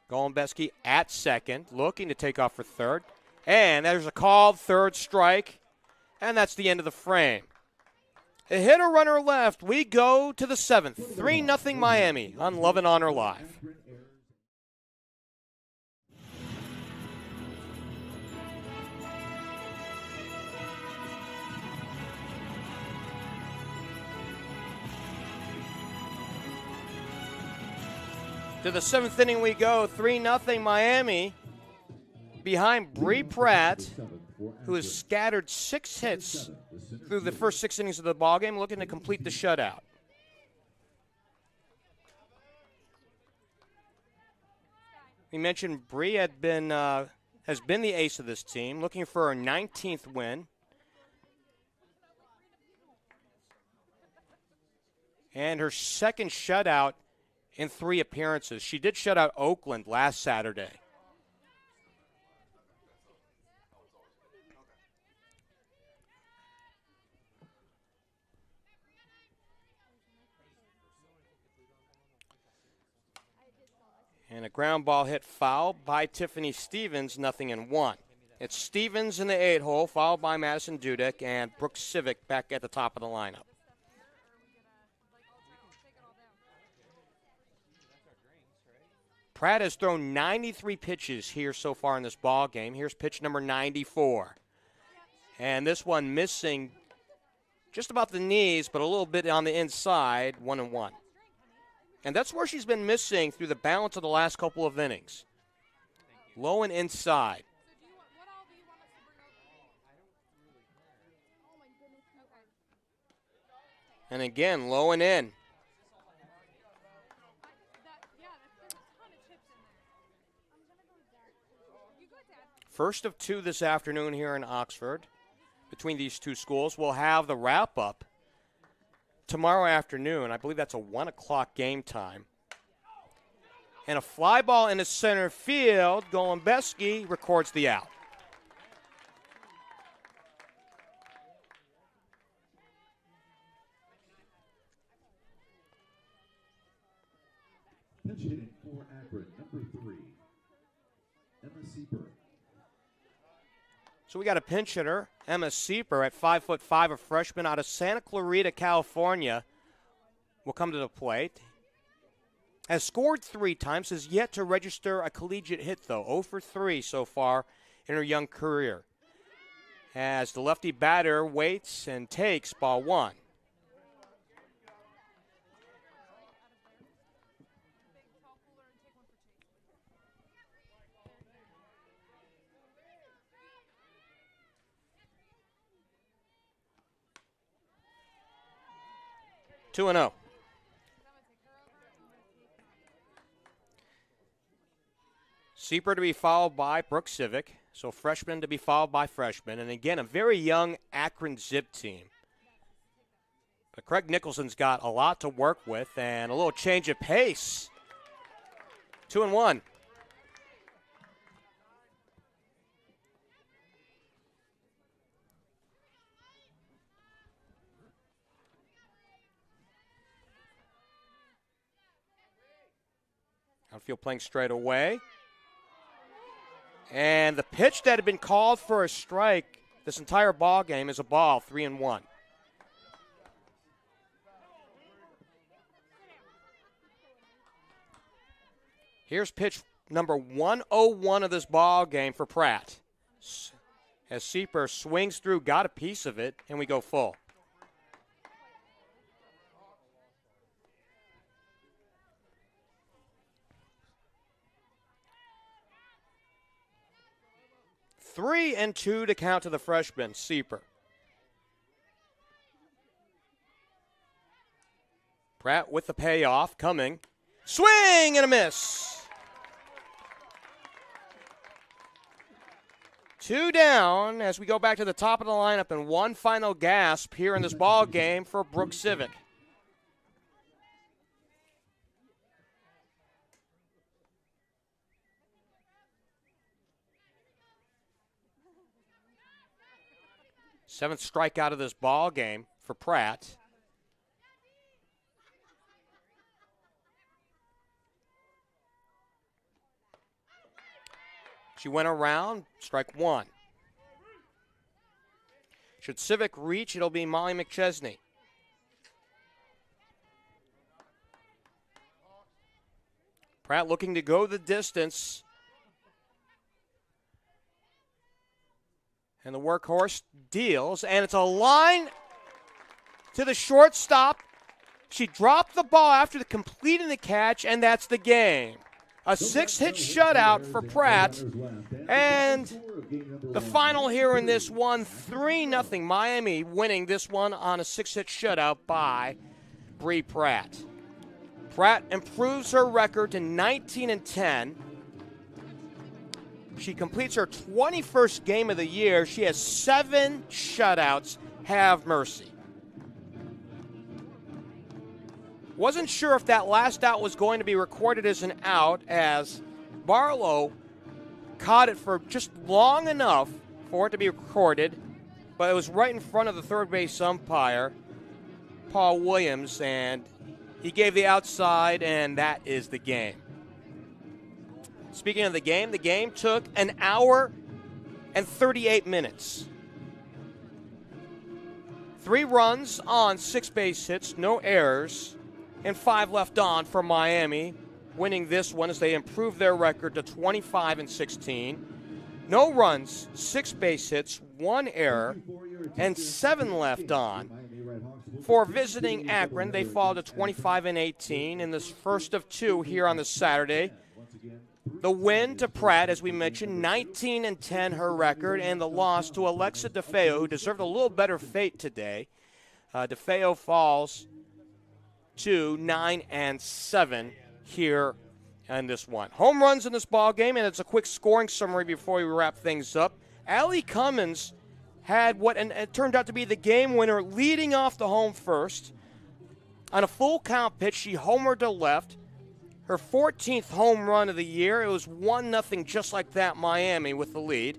Golembeski at second, looking to take off for third. And there's a called third strike, and that's the end of the frame. A hitter, runner left. We go to the 7th. 3-0 Miami on Love and Honor Live. To the 7th inning we go, 3-0 Miami behind Bri Pratt, who has scattered 6 hits through the first 6 innings of the ballgame, looking to complete the shutout. We mentioned Bri has been the ace of this team, looking for her 19th win. And her second shutout in 3 appearances. She did shut out Oakland last Saturday. And a ground ball hit foul by Tiffany Stevens, 0-1. It's Stevens in the 8-hole, followed by Madison Dudek and Brooke Civic back at the top of the lineup. Pratt has thrown 93 pitches here so far in this ball game. Here's pitch number 94. And this one missing just about the knees, but a little bit on the inside, 1-1. And that's where she's been missing through the balance of the last couple of innings. Low and inside. And again, low and in. First of 2 this afternoon here in Oxford between these two schools. We'll have the wrap-up tomorrow afternoon. I believe that's a 1 o'clock game time. And a fly ball in the center field. Golembeski records the out. Pitch hitting for Akron, number 3, Emma Sieper. So we got a pinch hitter, Emma Sieper, at 5'5", a freshman out of Santa Clarita, California, will come to the plate. Has scored 3 times, has yet to register a collegiate hit, though. 0 for 3 so far in her young career. As the lefty batter waits and takes ball 1. Two 2-0. Sieper to be followed by Brooke Civic. So freshman to be followed by freshman. And again, a very young Akron Zip team. But Craig Nicholson's got a lot to work with and a little change of pace. 2-1. Outfield playing straight away. And the pitch that had been called for a strike this entire ball game is a ball, 3-1. Here's pitch number 101 of this ball game for Pratt. As Sieper swings through, got a piece of it, and we go full. Three and 2 to count to the freshman, Sieper. Pratt with the payoff coming. Swing and a miss. 2 down as we go back to the top of the lineup and one final gasp here in this ball game for Brooke Civic. Seventh strikeout of this ball game for Pratt. She went around, strike 1. Should Civic reach, it'll be Molly McChesney. Pratt looking to go the distance. And the workhorse deals, and it's a line to the shortstop. She dropped the ball after completing the catch, and that's the game. A 6-hit shutout for Pratt. And the final here in this one, 3-0. Miami winning this one on a 6-hit shutout by Bri Pratt. Pratt improves her record to 19-10. She completes her 21st game of the year. She has 7 shutouts. Have mercy. Wasn't sure if that last out was going to be recorded as an out, as Barlow caught it for just long enough for it to be recorded, but it was right in front of the third base umpire, Paul Williams, and he gave the outside, and that is the game. Speaking of the game took an hour and 38 minutes. 3 runs on 6 base hits, no errors, and 5 left on for Miami, winning this one as they improve their record to 25-16. No runs, 6 base hits, 1 error, and 7 left on. For visiting Akron, they fall to 25-18 in this first of 2 here on the Saturday. The win to Pratt, as we mentioned, 19-10 her record, and the loss to Alexa DeFeo, who deserved a little better fate today. DeFeo falls to 9-7 here in this one. Home runs in this ball game, and it's a quick scoring summary before we wrap things up. Allie Cummins had what and it turned out to be the game winner, leading off the home first. On a full count pitch, she homered to left. Her 14th home run of the year. It was 1-0, just like that, Miami with the lead.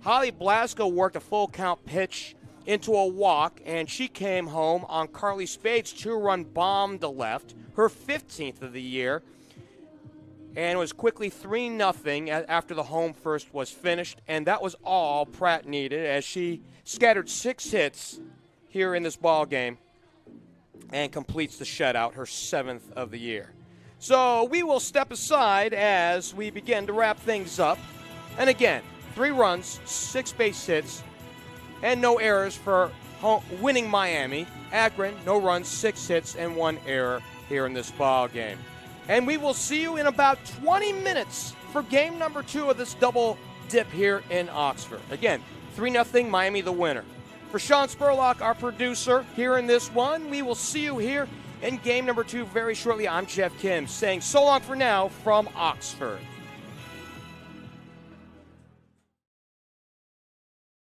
Holly Blasco worked a full count pitch into a walk, and she came home on Karli Spaid's 2-run bomb to left, her 15th of the year, and it was quickly 3-0 after the home first was finished, and that was all Pratt needed as she scattered 6 hits here in this ball game and completes the shutout, her 7th of the year. So we will step aside as we begin to wrap things up. And again, 3 runs, 6 base hits, and no errors for winning Miami. Akron, no runs, 6 hits, and 1 error here in this ball game. And we will see you in about 20 minutes for game number 2 of this double dip here in Oxford. Again, 3-0, Miami the winner. For Sean Spurlock, our producer, here in this one, we will see you here in game number 2 very shortly. I'm Geoff Kim saying so long for now from Oxford.